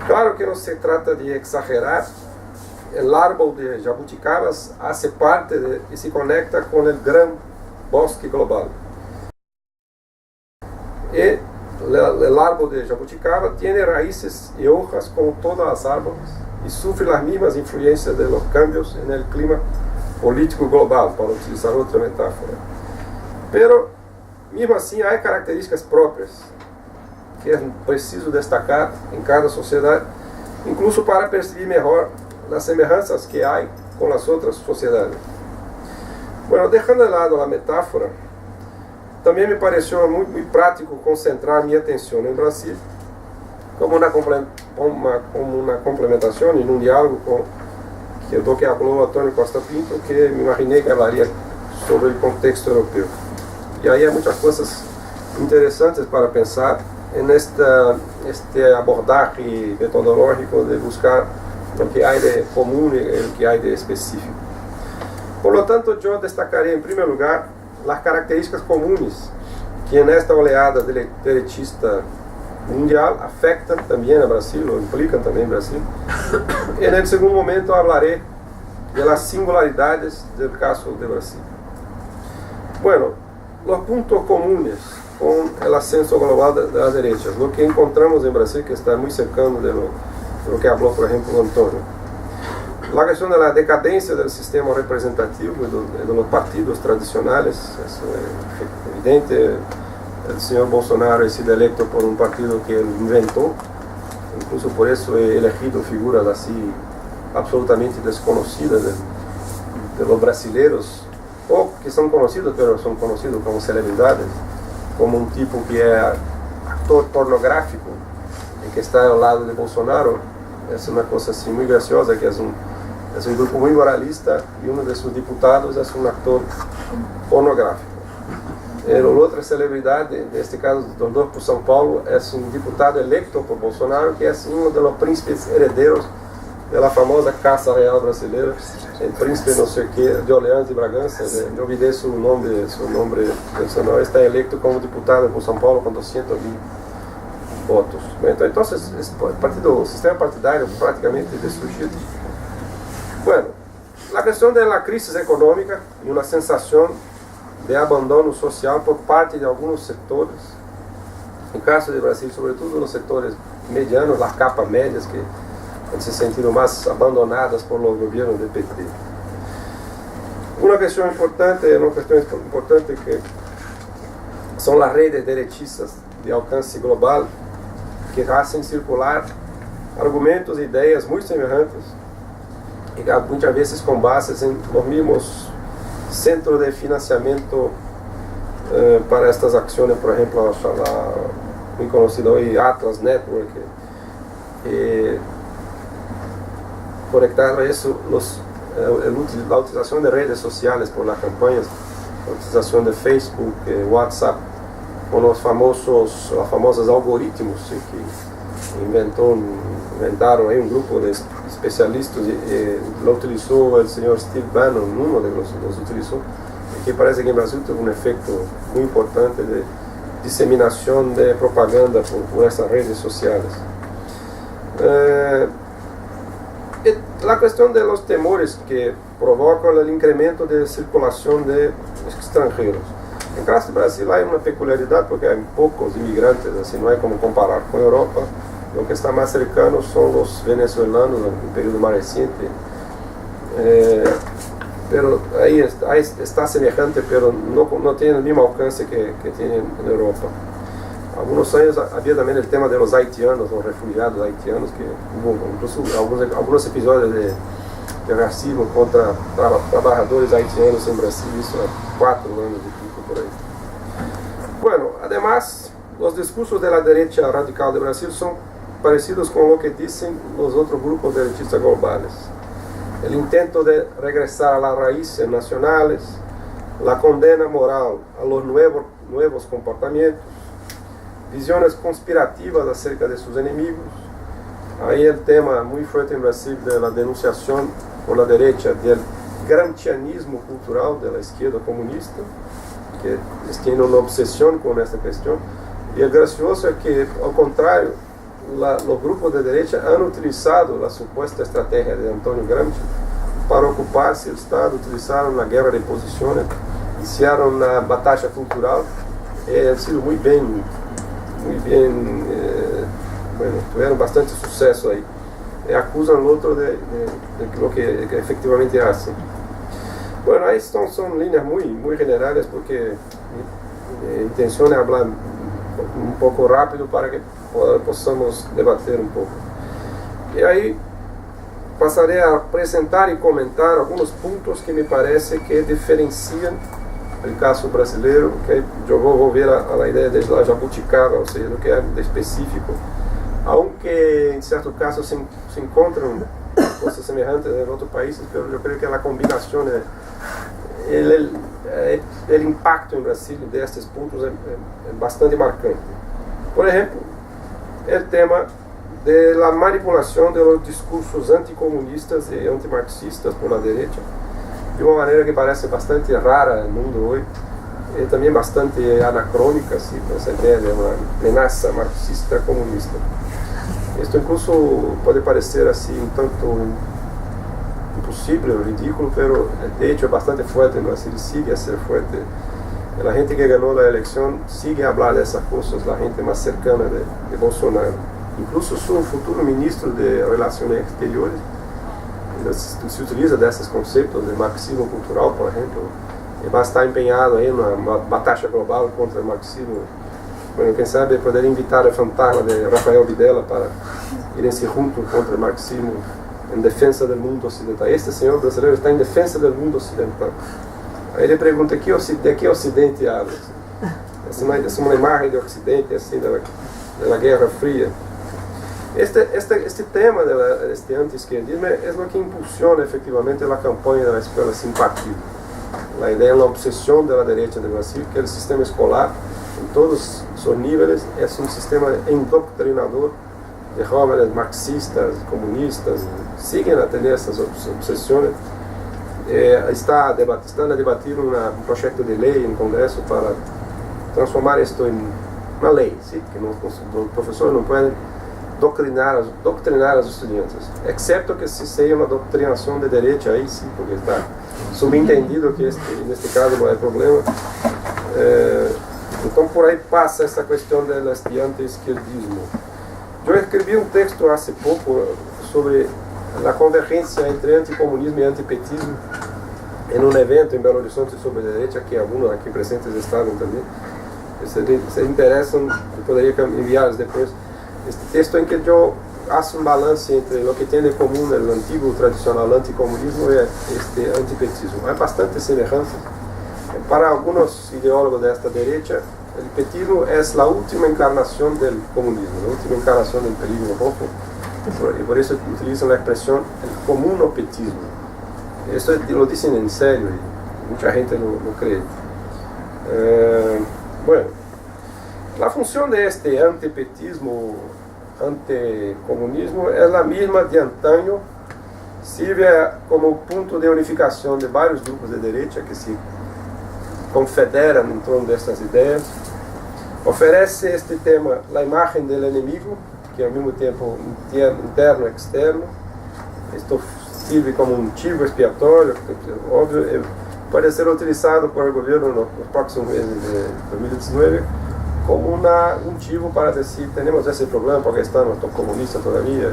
Claro que no se trata de exagerar, el árbol de jabuticabas hace parte y se conecta con el gran bosque global. Y el árbol de jabuticaba tiene raíces y hojas como todas las árboles y sufre las mismas influencias de los cambios en el clima político global, para utilizar otra metáfora. Pero, mesmo assim, há características próprias que é preciso destacar em cada sociedade, incluso para perceber melhor as semelhanças que há com as outras sociedades. Bueno, deixando de lado a metáfora, também me pareceu muito prático concentrar minha atenção no Brasil como uma complementação e num diálogo com do que falou Antônio Costa Pinto, que me imaginei que falaria sobre o contexto europeu. E aí há muitas coisas interessantes para pensar este abordagem metodológico de buscar o que há de comum e o que há de específico. Por lo tanto, eu destacarei em primeiro lugar as características comuns que nesta oleada derechista mundial afectam também a Brasil, ou implicam também Brasil. E no segundo momento falarei das singularidades do caso de Brasil. Bueno, los puntos comunes con el ascenso global de las derechas, lo que encontramos en Brasil, que está muy cercano de lo que habló, por ejemplo, Antonio. La cuestión de la decadencia del sistema representativo y de los partidos tradicionales, eso es evidente. El señor Bolsonaro ha sido electo por un partido que él inventó, incluso por eso he elegido figuras así absolutamente desconocidas de los brasileños, o que son conocidos, pero son conocidos como celebridades, como un tipo que es actor pornográfico y que está al lado de Bolsonaro. Es una cosa así muy graciosa, que es un grupo muy moralista y uno de sus diputados es un actor pornográfico. La otra celebridad, de este caso, los dos por São Paulo, es un diputado electo por Bolsonaro, que es uno de los príncipes herederos de la famosa Casa Real brasileira, el príncipe no sé qué, de Orleans de Bragança, yo olvidé su nombre personal, está electo como diputado por São Paulo con 200.000 votos. Entonces, el sistema partidario prácticamente destruido. Bueno, la cuestión de la crisis económica y una sensación de abandono social por parte de algunos sectores, en el caso de Brasil, sobre todo los sectores medianos, las capas medias que han se sentido más abandonadas por los gobiernos del PT. Una cuestión importante que son las redes derechistas de alcance global que hacen circular argumentos e ideias muy semejantes y muchas veces con bases en los mismos centros de financiamiento para estas acciones, por ejemplo, muy conocido hoy Atlas Network, conectar a eso la utilización de redes sociales por las campañas, la utilización de Facebook, WhatsApp, con los famosos algoritmos que inventaron ahí un grupo de especialistas y lo utilizó el señor Steve Bannon, uno de los utilizó, y que parece que en Brasil tuvo un efecto muy importante de diseminación de propaganda por estas redes sociales. La cuestión de los temores que provocan el incremento de circulación de extranjeros. En el caso de Brasil hay una peculiaridad porque hay pocos inmigrantes, así no hay como comparar con Europa. Lo que está más cercano son los venezolanos en un periodo más reciente. Pero ahí está semejante, pero no tiene el mismo alcance que tiene en Europa. Algunos años había también el tema de los haitianos, los refugiados haitianos, que hubo incluso algunos episodios de racismo contra trabajadores haitianos en Brasil, eso há 4 anos y pico por ahí. Bueno, además, los discursos de la derecha radical de Brasil son parecidos con lo que dicen los otros grupos derechistas globales. El intento de regresar a las raíces nacionales, la condena moral a los nuevos comportamientos, visiones conspirativas acerca de sus enemigos. Ahí el tema muy fuerte en Brasil de la denunciación por la derecha del gramscianismo cultural de la izquierda comunista, que tiene una obsesión con esta cuestión. Y el gracioso es que, al contrario, los grupos de derecha han utilizado la supuesta estrategia de Antonio Gramsci para ocuparse el Estado, utilizaron la guerra de posiciones, iniciaron una batalla cultural, han sido muy bien, bueno, tuvieron bastante suceso ahí. Acusan al otro de lo que efectivamente hacen. Bueno, ahí son líneas muy generales porque mi intención es hablar un poco rápido para que possamos debater um pouco. E aí passarei a apresentar e comentar alguns pontos que me parece que diferenciam o caso brasileiro, que eu vou ver a ideia de la jabuticaba, ou seja, do que é específico, aunque em certo caso se encontram coisas semelhantes em outros países, mas eu creio que a combinação o impacto em Brasil destes pontos é bastante marcante. Por exemplo, o tema da manipulação de los discursos anticomunistas e antimarxistas por la derecha, de uma maneira que parece bastante rara no mundo hoje, e também bastante anacrônica, assim, essa ideia de uma ameaça marxista comunista. Isto incluso pode parecer assim um tanto impossível, ridículo, pero de hecho é bastante forte no Brasil, sigue a ser forte La gente que ganó la elección sigue a hablar de esas cosas, la gente más cercana de Bolsonaro. Incluso su futuro ministro de Relaciones Exteriores se utiliza desses conceitos de marxismo cultural, por exemplo. Ele vai estar empenhado aí numa batalha global contra o marxismo. Bueno, quem sabe poder invitar o fantasma de Rafael Videla para irem-se juntos contra o marxismo em defesa do mundo ocidental. Este senhor brasileiro está em defesa do mundo ocidental. Aí ele pergunta, de que Ocidente habla? Essa é uma imagem do Ocidente, assim, da Guerra Fria. Este tema deste anti-esquerdismo é o que impulsiona efectivamente a campanha da escola sem partido. A ideia é uma obsessão da direita do Brasil, que o sistema escolar, em todos os níveis, é um sistema endoctrinador de jóvenes marxistas, comunistas, siguen a ter essas obsessões. Estão a debatir um projeto de lei no Congresso para transformar isto em uma lei, ¿sí? Que o professor não pode doutrinar os estudantes, exceto que se seja uma doutrinação de direita, aí sim, porque está subentendido que neste caso não é problema. Então por aí passa essa questão do anti-esquerdismo. Eu escrevi um texto há pouco sobre a convergência entre anticomunismo e antipetismo em um evento em Belo Horizonte sobre a direita, que alguns aqui presentes estavam também. Se interessam, eu poderia enviá-los depois. Este texto em que eu faço um balanço entre o que tem de comum o antigo tradicional anticomunismo e este antipetismo. Há bastante semelhanças. Para alguns ideólogos desta direita, o petismo é a última encarnação do comunismo, a última encarnação do peligro rojo, e por isso utilizam a expressão comunopetismo. Isso lo dizem em sério e muita gente não crê. Bueno, a função deste antipetismo, anticomunismo, é a mesma de antaño, serve como ponto de unificação de vários grupos de direita que se confederam em torno destas ideias. Oferece este tema a imagem do inimigo, que ao mesmo tempo interno e externo. Isto serve como um chivo expiatório, óbvio, pode ser utilizado por o governo nos próximos meses de 2019 como um chivo para dizer, temos esse problema porque estamos comunistas todavia.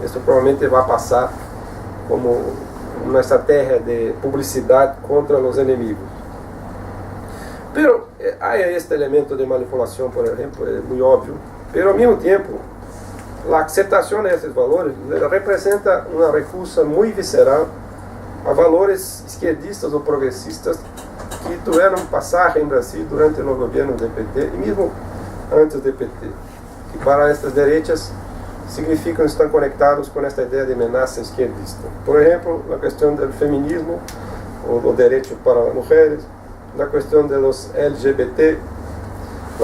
Isso provavelmente vai passar como uma estratégia de publicidade contra os inimigos. Pero há este elemento de manipulação, por exemplo, é muito óbvio. Pero ao mesmo tempo, a aceitação desses valores representa uma recusa muito visceral a valores esquerdistas ou progressistas que tiveram passagem em Brasil durante o governo do PT e mesmo antes do PT, que para estas direitas significam estar conectados com esta ideia de ameaça esquerdista. Por exemplo, na questão do feminismo, ou do direito para as mulheres, na questão dos LGBT,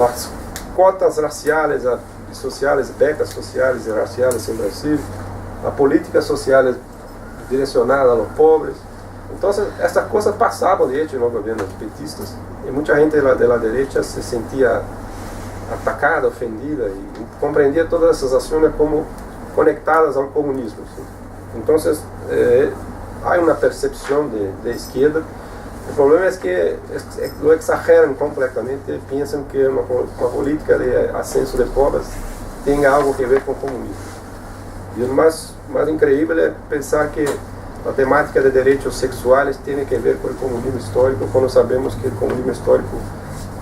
as cotas raciais e sociais, becas sociais e raciais em Brasil, a política social direcionada aos pobres. Então, essas coisas passavam de hecho no governo dos petistas e muita gente da direita se sentia atacada, ofendida e compreendia todas essas ações como conectadas ao comunismo. Então, há uma percepção de esquerda. O problema é que lo exageram completamente, pensam que uma política de ascenso de pobres tem algo a ver com o comunismo. E o mais incrível é pensar que a temática de direitos sexuais tem a ver com o comunismo histórico, quando sabemos que o comunismo histórico,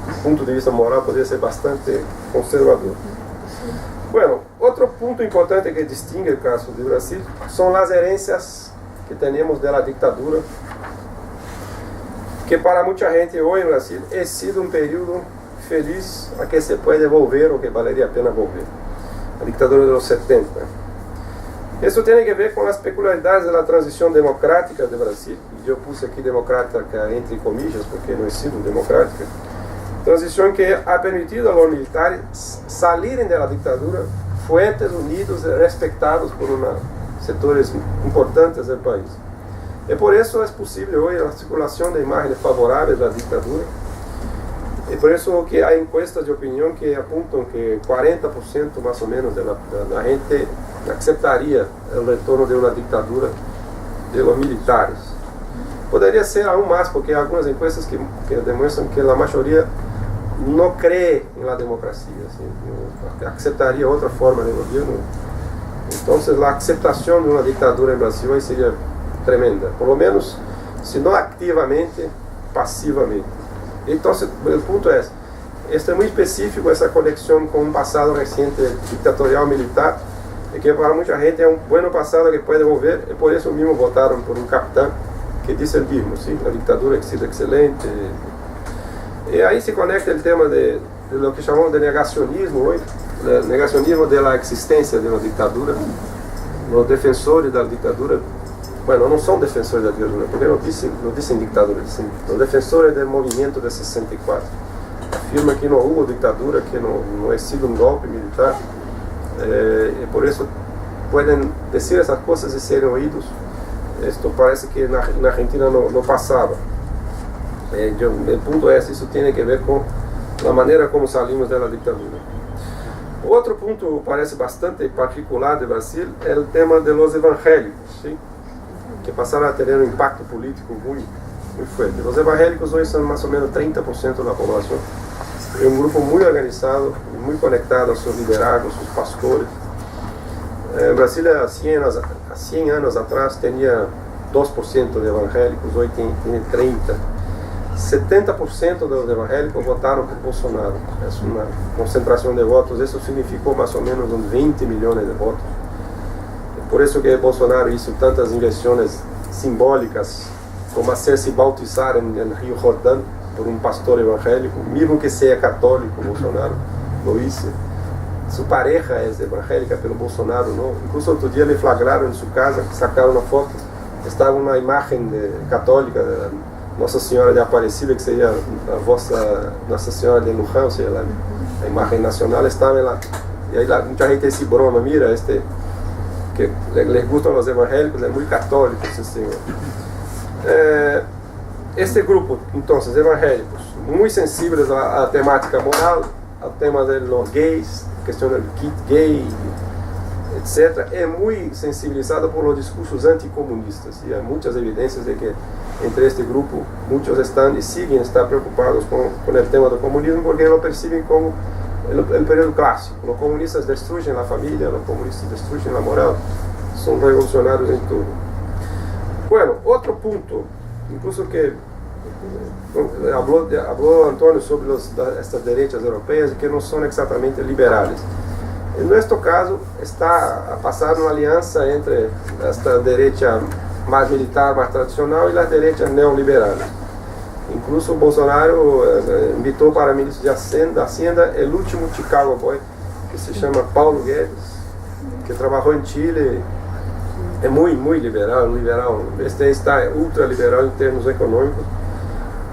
do ponto de vista moral, poderia ser bastante conservador. Bueno, outro ponto importante que distingue o caso do Brasil são as herências que temos da ditadura, que para muita gente hoje no Brasil é sido um período feliz a que se pode volver ou que valeria a pena volver. A ditadura dos 70. Isso tem a ver com as peculiaridades da transição democrática do Brasil, e eu pus aqui democrática entre comillas, porque não é sido democrática. Transição que ha permitido aos militares saírem da ditadura fuertes, unidos e respeitados por setores importantes do país. E por isso é possível hoje a circulação de imagens favoráveis à ditadura. E por isso que há encuestas de opinião que apontam que 40% mais ou menos da gente acceptaria o retorno de uma ditadura de los militares. Poderia ser aún mais, porque há algumas encuestas que demonstram que a maioria não crê na democracia, assim, aceitaria outra forma de governo. Então, a aceitação de uma ditadura em Brasil aí seria tremenda, por lo menos, se não ativamente, passivamente. Então, o ponto é, este é muito específico, essa conexão com um passado recente ditatorial militar, e que para muita gente é um bom passado que pode volver, e por isso mesmo votaram por um capitão que disse o mesmo, sim, a ditadura que sido excelente. E aí se conecta o tema de lo que chamamos de negacionismo hoje, o negacionismo da existência de uma ditadura. Os defensores da ditadura, bueno, não são defensores da ditadura, porque não dizem ditadura, dizem os defensores do movimento de 64. Afirma que não houve ditadura, que não é sido um golpe militar, e por isso podem dizer essas coisas e serem ouvidos. Isto parece que na Argentina não passava. O ponto é, isso tem a ver com a maneira como saímos da ditadura. Outro ponto parece bastante particular do Brasil é o tema dos evangélicos, sim? Que passaram a ter um impacto político muito forte. Os evangélicos hoje são mais ou menos 30% da população. É um grupo muito organizado, muito conectado aos seus liderazgos, aos seus pastores. Brasília, há 100 anos atrás, tinha 2% de evangélicos, hoje tem 30%. 70% dos evangélicos votaram por Bolsonaro. É uma concentração de votos, isso significou mais ou menos uns 20 milhões de votos. Por isso que Bolsonaro hizo tantas invenções simbólicas, como hacer-se bautizar em Rio Jordão por um pastor evangélico, mesmo que seja católico. Bolsonaro lo hizo. Sua pareja é evangélica, pelo Bolsonaro não. Incluso outro dia lhe flagraram em sua casa, sacaram uma foto, estava uma imagem católica da Nossa Senhora de Aparecida, que seria a vossa Nossa Senhora de Luján, ou seja, a imagem nacional estava lá. E aí muita gente se broma, mira, que les gustam os evangélicos, é muito católico esse senhor. Este grupo, então, evangélicos, muito sensíveis à temática moral, ao tema dos gays, questão do kit gay, etc., é muito sensibilizado por os discursos anticomunistas. E há muitas evidências de que entre este grupo muitos estão e seguem estar preocupados com o tema do comunismo, porque lo percebem como o período clássico. Os comunistas destruem a família, os comunistas destruem a moral, são revolucionários em tudo. Bueno, outro ponto, incluso que falou Antônio sobre estas direitas europeias que não são exatamente liberais. Em nosso caso, está a passar uma aliança entre esta direita mais militar, mais tradicional, e as direitas neoliberais. Incluso o Bolsonaro invitou para o ministro de Hacienda o último Chicago Boy, que se chama Paulo Guedes, que trabalhou em Chile. É muito liberal, este está ultra liberal em termos econômicos.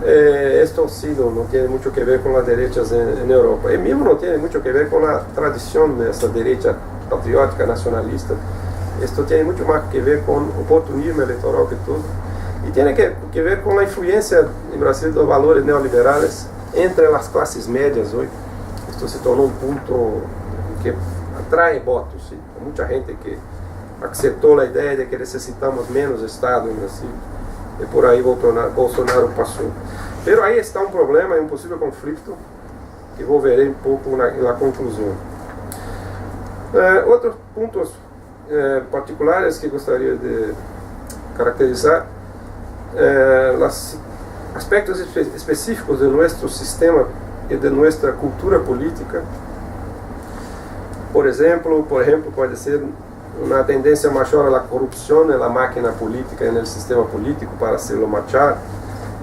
Esto sí no tiene mucho que ver con las derechas en Europa. Y mismo no tiene mucho que ver con la tradición de esa derecha patriótica, nacionalista. Esto tiene mucho más que ver con oportunismo electoral que todo. Y tiene que ver con la influencia en Brasil de los valores neoliberales entre las clases medias hoy. Esto se tornó un punto que atrae votos. ¿Sí? Hay mucha gente que aceptou a ideia de que necessitamos menos Estado em Brasil, e por aí Bolsonaro passou. Mas aí está um problema, um possível conflito, que vou ver um pouco na conclusão. Outros pontos particulares que gostaria de caracterizar, os aspectos específicos de nosso sistema e de nossa cultura política. Por exemplo, pode ser uma tendência maior à corrupção na máquina política e no sistema político para se lo marchar.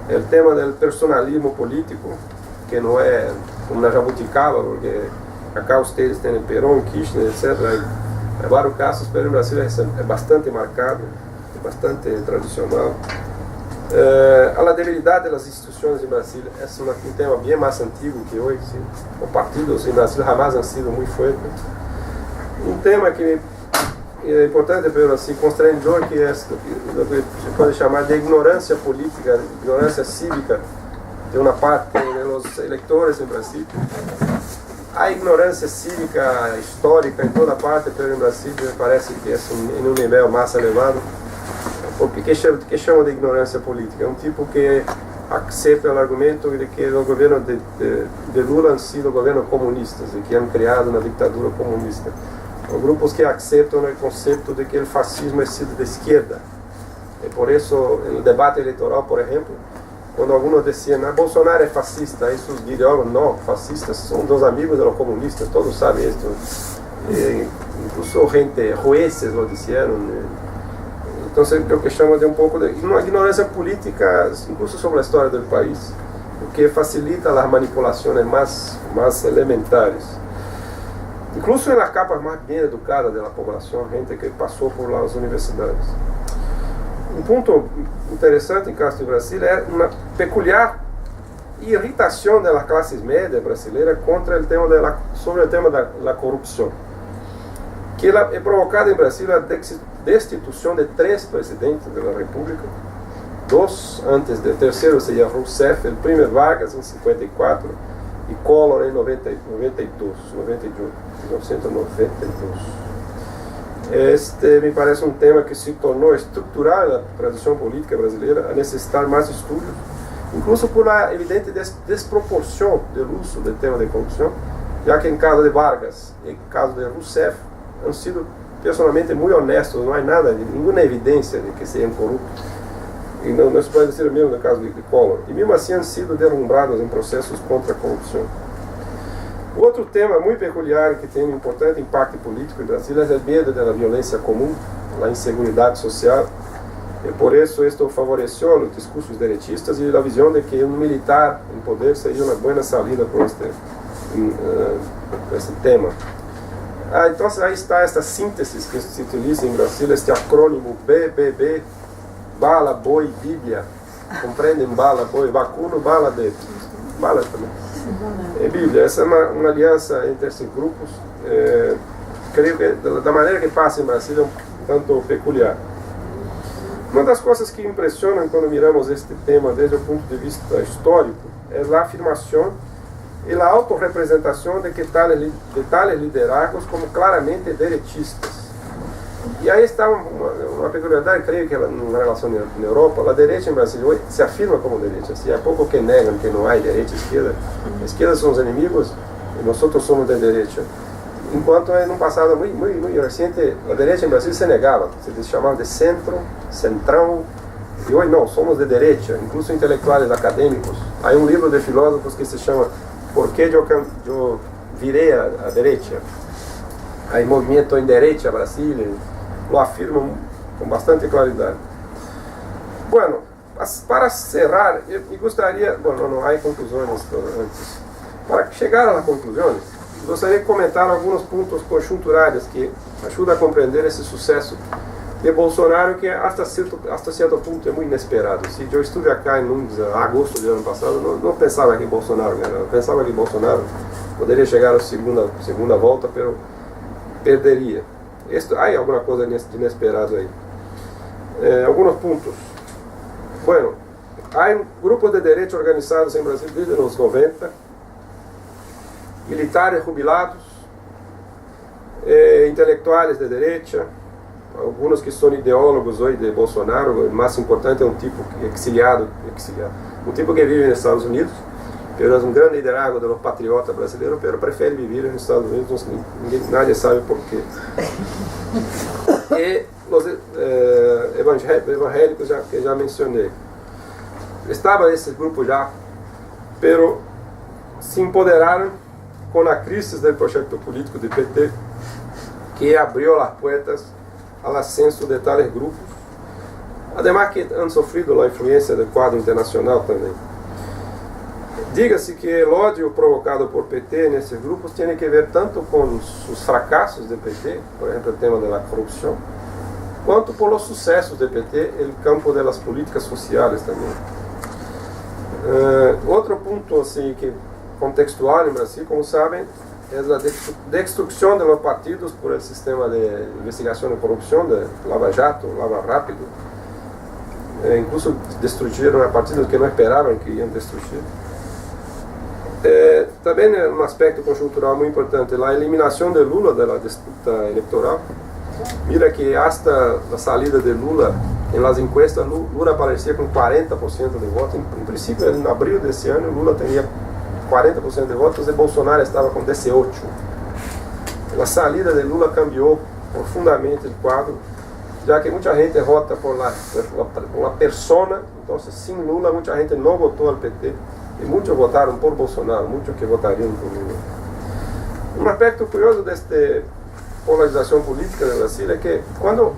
O tema do personalismo político, que não é como na jabuticaba, porque acá ustedes têm Perón, Kirchner, etc. Em vários casos, mas no Brasil é bastante marcado, é bastante tradicional. A debilidade das instituições em Brasília é um tema bem mais antigo que hoje. Sim. Os partidos em Brasília jamais han sido muito fortes. Um tema que é importante, pero assim, constrangedor, que é o que se pode chamar de ignorância política, ignorância cívica de uma parte dos eleitores em Brasil. Há ignorância cívica histórica em toda parte, pero em Brasil me parece que é em um nível mais elevado. porque que chama de ignorância política? É um tipo que aceita o argumento de que o governo de Lula han sido governos comunistas e que han criado uma ditadura comunista. São grupos que aceitam o conceito de que o fascismo é sido de esquerda. E por isso, no debate eleitoral, por exemplo, quando alguns diziam Bolsonaro é fascista, esses ideólogos, não, fascistas são dos amigos dos comunistas, todos sabem isso. Incluso gente, jueces lo disseram. Então, eu que chamo de um pouco de uma ignorância política, incluso sobre a história do país, o que facilita as manipulações mais elementares. Incluso nas capas mais bem educadas da população, gente que passou por lá as universidades. Um ponto interessante em caso do Brasil é uma peculiar irritação das classes médias brasileiras contra sobre o tema da corrupção, que ela é provocada em Brasil a destituição de 3 presidentes da República, 2 antes do terceiro seria Rousseff, o primeiro Vargas em 54 e Collor em 1992. Este me parece um tema que se tornou estrutural na tradição política brasileira, a necessitar mais estudos, incluso por a evidente desproporção do uso do tema de corrupção, já que em caso de Vargas e em caso de Rousseff han sido personalmente muito honestos, não há nada, nenhuma evidência de que sejam corruptos. E não se pode dizer o mesmo no caso de Collor. E mesmo assim han sido derrumbrados em processos contra a corrupção. Outro tema muito peculiar que tem um importante impacto político em Brasília é o medo da violência comum, a inseguridade social. E por isso isto favoreceu os discursos direitistas e a visão de que um militar em poder seria uma boa saída para este tema. Então aí está esta síntese que se utiliza em Brasília, este acrônimo BBB, bala, boi, bíblia. Compreendem? Bala, boi, vacuno, bala de... Bala também. É Bíblia. Essa é uma aliança entre esses grupos. Creio que da maneira que passa em Brasília é um tanto peculiar. Uma das coisas que impressionam quando miramos este tema desde o ponto de vista histórico é a afirmação e a autorrepresentação de tales liderazgos como claramente direitistas. E aí está uma peculiaridade, creio que na relação na Europa, a direita em Brasil hoje se afirma como direita. Há pouco que negam que não há direita e esquerda. A esquerda são os inimigos e nós somos de direita. Enquanto no passado muito recente, a direita em Brasil se negava, se chamava de centro, centrão, e hoje não, somos de direita, incluso intelectuais acadêmicos. Há um livro de filósofos que se chama Por que eu virei a direita? Há movimento em direita Brasília, lo afirmam com bastante claridade. Bueno, para cerrar, eu gostaria, não há conclusões antes. Para chegar às conclusões, gostaria de comentar alguns pontos conjunturais que ajudam a compreender esse sucesso de Bolsonaro, que até certo ponto é muito inesperado. Se eu estive aqui em agosto do ano passado, não pensava que Bolsonaro ganharia. Pensava que Bolsonaro poderia chegar à segunda volta, mas perderia. Há alguma coisa de inesperado aí. Alguns pontos. Bueno, há grupos de direita organizados em Brasil desde os 90, militares jubilados, intelectuais de direita, alguns que são ideólogos hoje de Bolsonaro. O mais importante é um tipo exiliado, um tipo que vive nos Estados Unidos, que é um grande liderazgo dos patriotas brasileiros, mas prefere viver nos Estados Unidos, nadie sabe por quê. E os evangélicos, que já mencionei. Estava esse grupo já, mas se empoderaram com a crise do projeto político do PT, que abriu as portas ao ascenso de tais grupos, además que han sofrido a influência do quadro internacional também. Diga-se que o ódio provocado por PT nesses grupos tem que ver tanto com os fracassos do PT, por exemplo, o tema da corrupção, quanto por os sucessos do PT no campo das políticas sociais também. Outro ponto assim, que contextual em Brasil, como sabem, é a destruição dos partidos por el sistema de investigação de corrupção, de Lava Jato, Lava Rápido. Incluso destruíram partidos que não esperavam que iam destruir. Também é um aspecto conjuntural muito importante, a eliminação de Lula da disputa eleitoral. Mira que hasta a saída de Lula em las encuestas Lula aparecia com 40% de votos. Em princípio, em abril desse ano, Lula tinha 40% de votos e Bolsonaro estava com 18%. A saída de Lula cambiou profundamente o quadro, já que muita gente vota por la persona. Então, sem Lula, muita gente não votou ao PT e muitos votaram por Bolsonaro, muitos que votariam por Lula. Um aspecto curioso desta polarização política do Brasil é que quando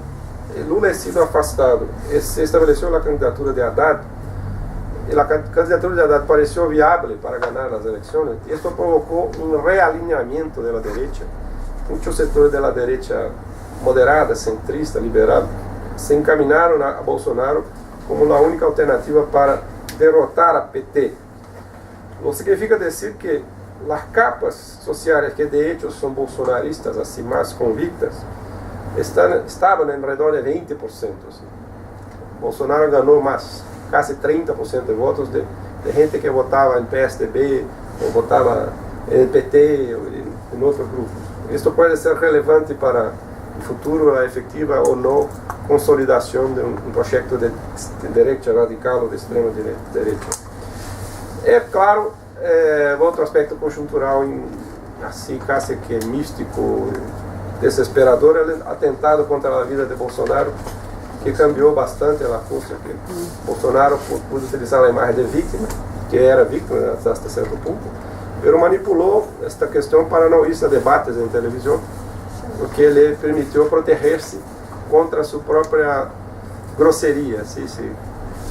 Lula é sido afastado e se estabeleceu a candidatura de Haddad, e a candidatura de Haddad pareceu viável para ganhar as eleições, isso provocou um realinhamento da direita. Muitos setores da direita moderada, centrista, liberal, se encaminaram a Bolsonaro como a única alternativa para derrotar a PT. Não significa dizer que as capas sociais que de hecho são bolsonaristas, assim, mais convictas, estavam em redor de 20%. Assim. Bolsonaro ganhou mais, quase 30% de votos de gente que votava em PSDB, ou votava em PT, ou em outros grupos. Isto pode ser relevante para o futuro, a efetiva ou não consolidação de um projeto de direita radical ou de extrema direita. É claro, outro aspecto conjuntural, assim, quase que místico, desesperador, é o atentado contra a vida de Bolsonaro, que cambiou bastante a coisa, que Bolsonaro pôde utilizar a imagem de vítima, que era vítima até certo ponto, mas manipulou esta questão para não ir a debates em televisão, porque ele permitiu proteger-se contra sua própria grosseria.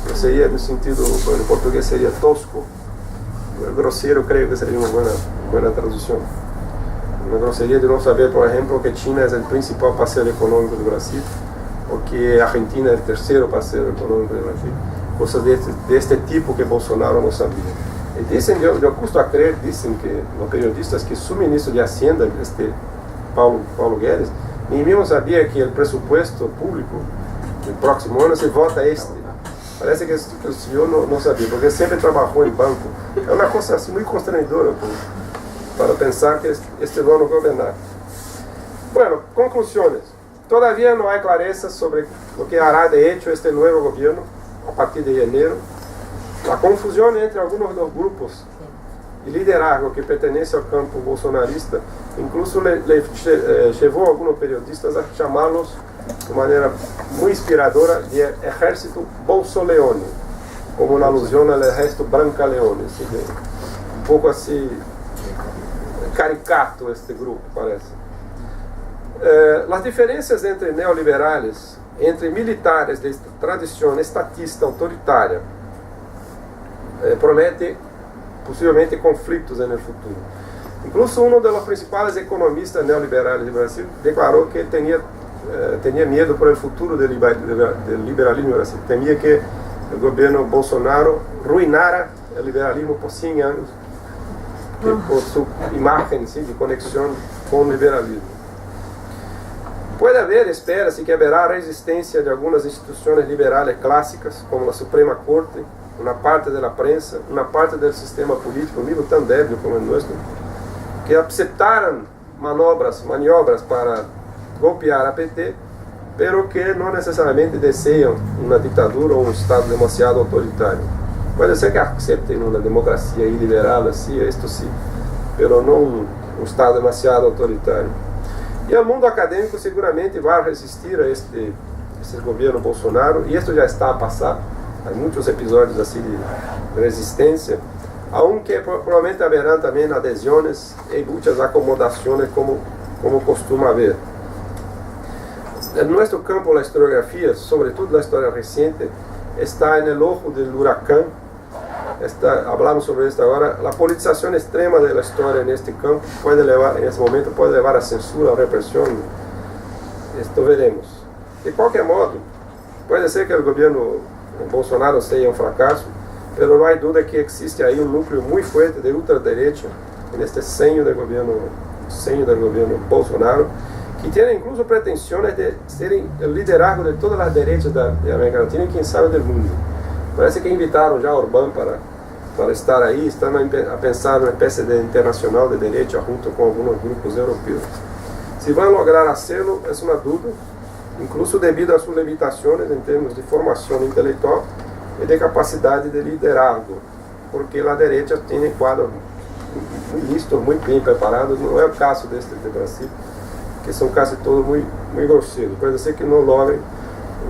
Grosseria no sentido, em português seria tosco, grosseiro creio que seria uma boa tradução. Uma grosseria de não saber, por exemplo, que China é o principal parceiro econômico do Brasil, ou que a Argentina é o terceiro parceiro econômico do Brasil. Coisas deste tipo que Bolsonaro não sabia. E dizem, eu custo a crer, dizem que os periodistas que o ministro de Hacienda, este Paulo Guedes, nem mesmo sabia que o pressuposto público do próximo ano se vota este. Parece que o senhor não sabia, porque sempre trabalhou em banco. É uma coisa assim muito constrangedora para pensar que este ano governar. Bueno, conclusões. Todavía não há clareza sobre o que hará de hecho este novo governo a partir de janeiro. A confusão entre alguns dos grupos e liderazgo que pertencem ao campo bolsonarista, incluso levou alguns periodistas a chamá-los de maneira muito inspiradora de exército bolsoleone, como uma alusão ao exército brancaleone. Um pouco assim caricato este grupo, parece. As diferenças entre neoliberais, entre militares de tradição estatista autoritária, promete possivelmente conflitos no futuro. Incluso um dos principais economistas neoliberais do Brasil declarou que tinha medo por o futuro do liberalismo no Brasil. Temia que o governo Bolsonaro ruinara o liberalismo por 100 anos, por sua imagem de conexão com o liberalismo. Pode haver, espera-se que haverá resistência de algumas instituições liberais clássicas, como a Suprema Corte, uma parte da prensa, uma parte do sistema político, mesmo tão débil como o nosso, que aceitaram maniobras para golpear a PT, pero que não necessariamente desejam uma ditadura ou um Estado demasiado autoritário. Pode ser que aceitem uma democracia iliberal, assim, isto sim, pero não um Estado demasiado autoritário. E o mundo acadêmico seguramente vai resistir a este governo Bolsonaro, e isso já está a passar. Há muitos episódios assim de resistência, aunque provavelmente haverá também adesões e muitas acomodações, como costuma haver. Em nosso campo, a historiografia, sobretudo a história recente, está no ojo do huracão. Falamos sobre isso agora. A politização extrema da história neste campo pode levar, nesse momento, pode levar a censura, a repressão. Isto veremos. De qualquer modo, pode ser que o governo Bolsonaro seja um fracasso, mas não há dúvida que existe aí um núcleo muito forte de ultradireita neste senho do governo Bolsonaro, que tem incluso pretensões de serem o liderazgo de todas as direitas da América Latina e quem sabe do mundo. Parece que invitaram já Orbán para estar aí, estão a pensar numa espécie de internacional de direita junto com alguns grupos europeus. Se vão lograr fazê-lo, é uma dúvida. incluso debido a sus limitaciones en términos de formación intelectual y de capacidad de liderazgo, porque la derecha tiene cuadros muy listos, muy bien preparados. No es el caso de Brasil, que son casi todos muy groseros. Puede ser que no logren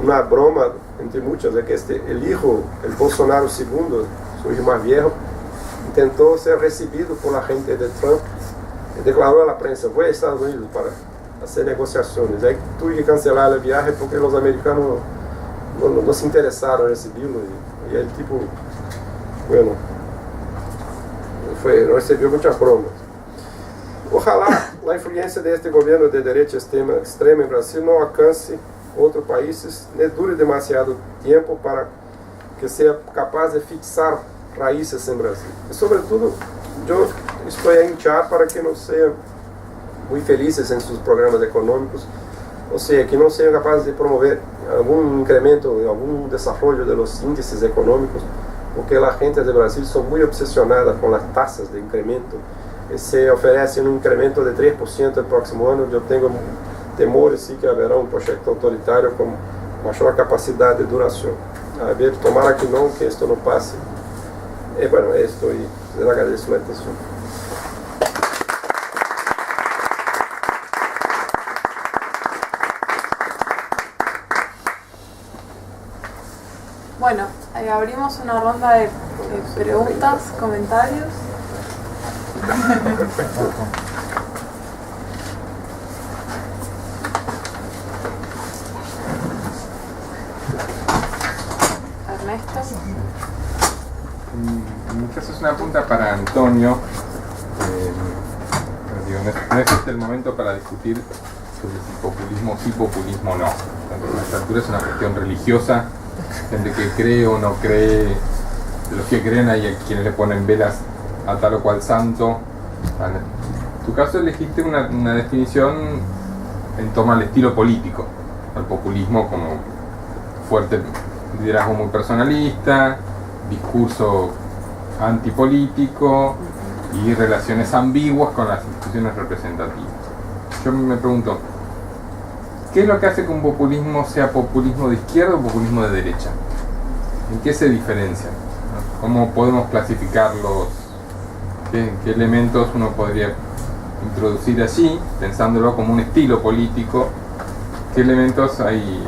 una broma entre muchas, de que el hijo, el Bolsonaro II, su hijo más viejo, intentó ser recibido por la gente de Trump y declaró a la prensa: voy a Estados Unidos para hacer negociaciones. Ahí tuve que cancelar el viaje porque los americanos no se interesaron en recibirlo, y el tipo, bueno, recibió muchas bromas. Ojalá la influencia de este gobierno de derecha extrema en Brasil no alcance otros países, no dure demasiado tiempo para que sea capaz de fixar raíces en Brasil. Y sobre todo, yo estoy a hinchar para que no sean muy felices en sus programas económicos, o sea, que no sean capaces de promover algún incremento, algún desarrollo de los índices económicos, porque la gente de Brasil son muy obsesionadas con las tasas de incremento. Se ofrece un incremento de 3% el próximo año. Yo tengo temores sí que habrá un proyecto autoritario con mayor capacidad de duración. A ver, tomara que no, que esto no pase. Bueno, esto, y les agradezco la atención.
Bueno, abrimos una ronda de preguntas, comentarios. Ernesto.
En mi caso es una pregunta para Antonio. No es este el momento para discutir sobre si populismo sí, populismo no. A esta altura es una cuestión religiosa, gente que cree o no cree. De los que creen hay quienes le ponen velas a tal o cual santo. En tu caso elegiste una definición en torno al estilo político, al populismo como fuerte liderazgo muy personalista, discurso antipolítico y relaciones ambiguas con las instituciones representativas. Yo me pregunto, ¿qué es lo que hace que un populismo sea populismo de izquierda o populismo de derecha? ¿En qué se diferencian? ¿Cómo podemos clasificarlos? ¿Qué elementos uno podría introducir allí, pensándolo como un estilo político? ¿Qué elementos hay?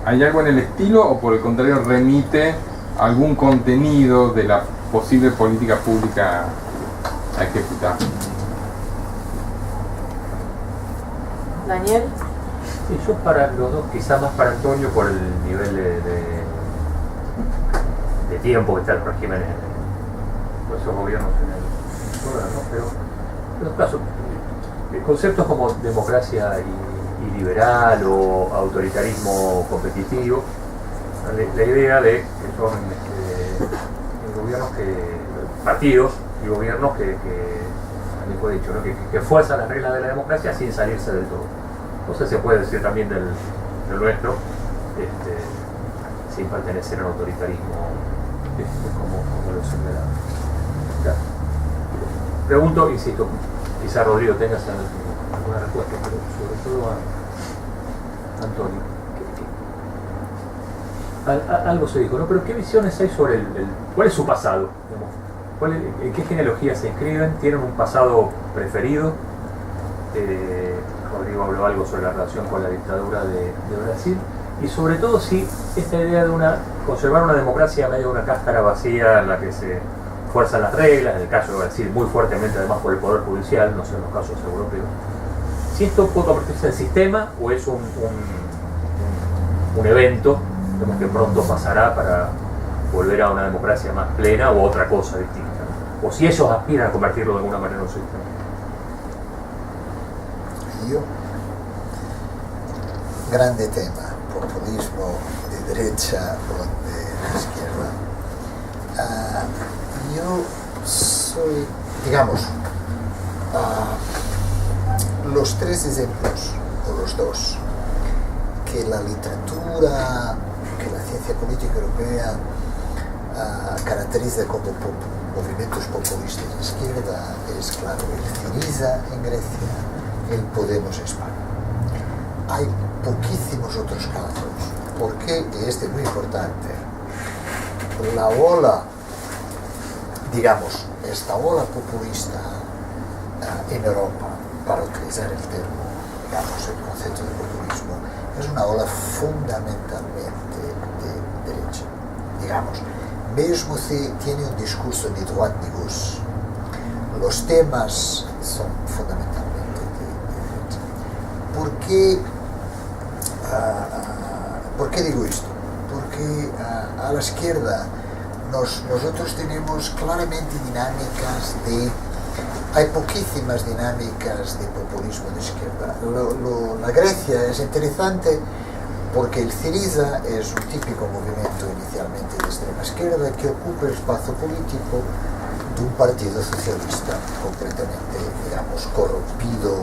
¿Hay algo en el estilo o por el contrario remite a algún contenido de la posible política pública a ejecutar?
Daniel.
Sí, yo para los dos, quizás más para Antonio por el nivel de tiempo que está el régimen en esos gobiernos en el poder, ¿no? Pero en los casos, conceptos como democracia y liberal o autoritarismo competitivo, la idea de que son gobiernos partidos y gobiernos que mejor dicho, ¿no? que fuerzan las reglas de la democracia sin salirse del todo. Entonces se puede decir también del nuestro, sin pertenecer al autoritarismo como lo señalaba. Pregunto, insisto, quizá Rodrigo tengas alguna respuesta, pero sobre todo a Antonio. Algo se dijo, ¿no? Pero ¿qué visiones hay sobre cuál es su pasado? Digamos? ¿En qué genealogía se inscriben? ¿Tienen un pasado preferido? Rodrigo habló algo sobre la relación con la dictadura de Brasil. Y sobre todo si esta idea de conservar una democracia medio de una cáscara vacía en la que se fuerzan las reglas, en el caso de Brasil muy fuertemente además por el poder judicial, no sé en los casos europeos, si esto puede convertirse en sistema o es un evento que pronto pasará para volver a una democracia más plena o otra cosa distinta, ¿no? O si ellos aspiran a convertirlo de alguna manera en un sistema.
Io, grande tema, populismo de derecha o de izquierda. Yo soy, digamos, los tres ejemplos, o los dos, que la literatura, que la ciencia política europea caracteriza como movimientos populistas de izquierda, es claro, el Syriza en Grecia, el Podemos en España. hay poquísimos otros casos, porque, y este es muy importante, la ola, digamos, esta ola populista en Europa, para utilizar el termo, digamos, el concepto de populismo, es una ola fundamentalmente de derecha. Digamos, mesmo si tiene un discurso de droite de gauche, los temas son fundamentalmente de derecha. ¿Por qué digo esto? Porque a la izquierda nosotros tenemos claramente dinámicas hay poquísimas dinámicas de populismo de izquierda. La Grecia es interesante porque el Syriza es un típico movimiento inicialmente de extrema izquierda que ocupa el espacio político de un partido socialista completamente, digamos, corrompido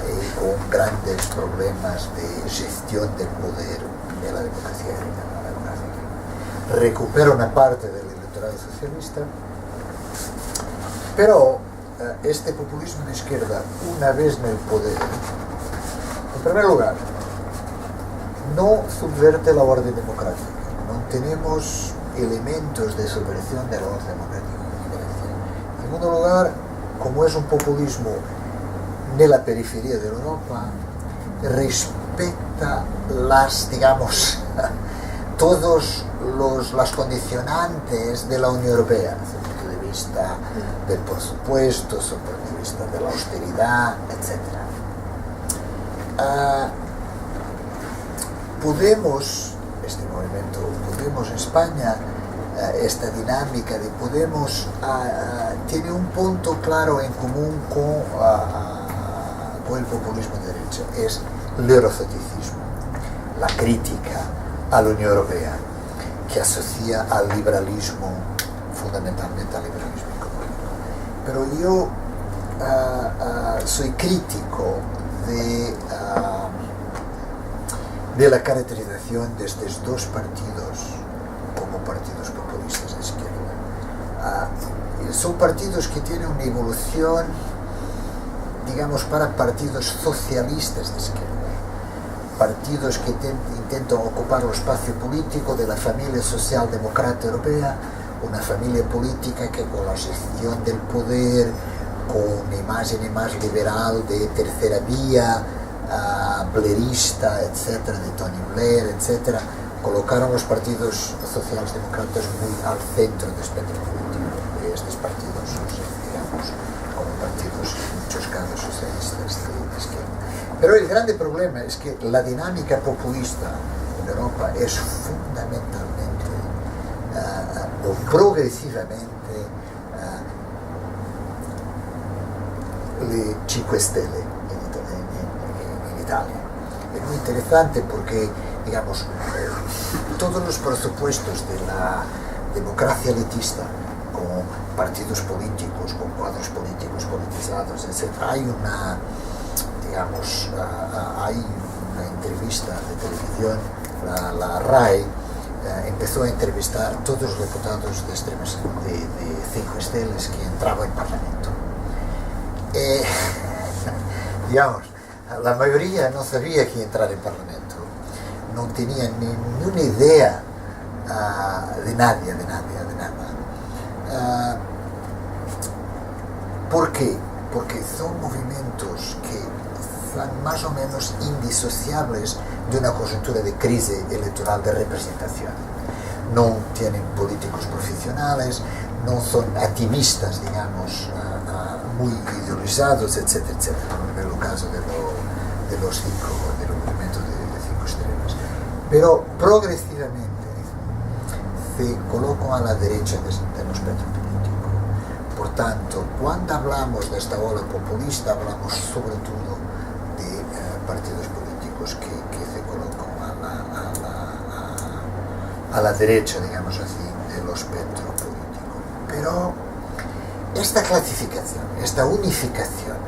y con grandes problemas de gestión del poder de la democracia griega. Recupera una parte del electorado socialista, pero este populismo de izquierda, una vez en el poder, en primer lugar, no subvierte la orden democrática. No tenemos elementos de subversión de la orden democrática. En segundo lugar, como es un populismo de la periferia de Europa, respeta digamos, todos las condicionantes de la Unión Europea, desde el punto de vista del presupuesto, desde el punto de vista de la austeridad, etc. Podemos en España, esta dinámica de Podemos tiene un punto claro en común con el populismo de derecha, es el euroceticismo, la crítica a la Unión Europea, que asocia al liberalismo, fundamentalmente al liberalismo económico. Pero yo soy crítico de la caracterización de estos dos partidos como partidos populistas de izquierda. Son partidos que tienen una evolución, digamos, para partidos socialistas de izquierda. Partidos que intentan ocupar el espacio político de la familia socialdemócrata europea, una familia política que con la gestión del poder, con una imagen más liberal de tercera vía, blairista, etcétera, de Tony Blair, etcétera, colocaron los partidos socialdemócratas muy al centro del espectro político. Y estos partidos son, digamos, como partidos en muchos casos socialistas de izquierda. Pero el grande problema es que la dinámica populista en Europa es fundamentalmente o progresivamente le 5 Stelle en Italia. Es muy interesante porque, digamos, todos los presupuestos de la democracia elitista, con partidos políticos, con cuadros políticos politizados, etc., hay una entrevista de televisión, la RAI empezó a entrevistar a todos los diputados de 5 Esteles que entraban en Parlamento. Digamos, la mayoría no sabía que entrar en Parlamento, no tenía ninguna idea de nada. ¿Por qué? Porque son movimientos que son más o menos indisociables de una coyuntura de crisis electoral de representación. No tienen políticos profesionales, no son activistas, digamos, muy idealizados, etcétera, etcétera, en el caso del movimiento de 5 Estrellas. Pero progresivamente se colocan a la derecha del espectro político. Por tanto, cuando hablamos de esta ola populista, hablamos sobre todo de partidos políticos que se colocan a la derecha, digamos así, del espectro político. Pero esta clasificación, esta unificación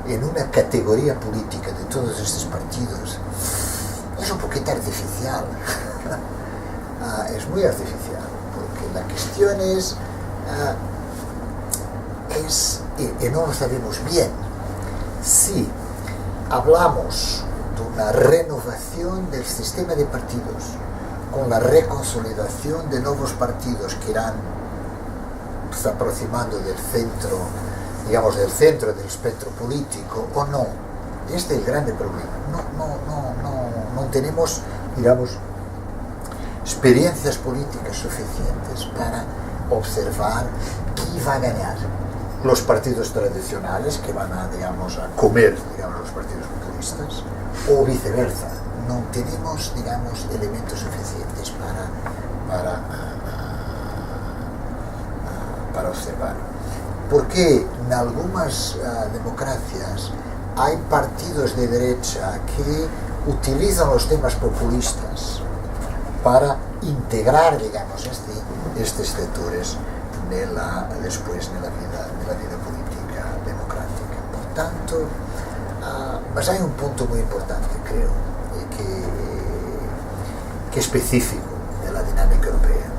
en una categoría política de todos estos partidos es un poquito artificial. Es muy artificial, porque la cuestión es y no lo sabemos bien, si hablamos una renovación del sistema de partidos, con la reconsolidación de nuevos partidos que irán se aproximando del centro, digamos, del centro del espectro político, o no. Este es el grande problema. No tenemos, digamos, experiencias políticas suficientes para observar quién va a ganar. Los partidos tradicionales que van a, digamos, a comer, digamos, los partidos populistas, o viceversa. No tenemos, digamos, elementos suficientes para observar. Porque en algunas democracias hay partidos de derecha que utilizan los temas populistas para integrar, digamos, estos sectores después de la vida política democrática. Por tanto, mas hay un punto muy importante, creo, que es específico de la dinámica europea.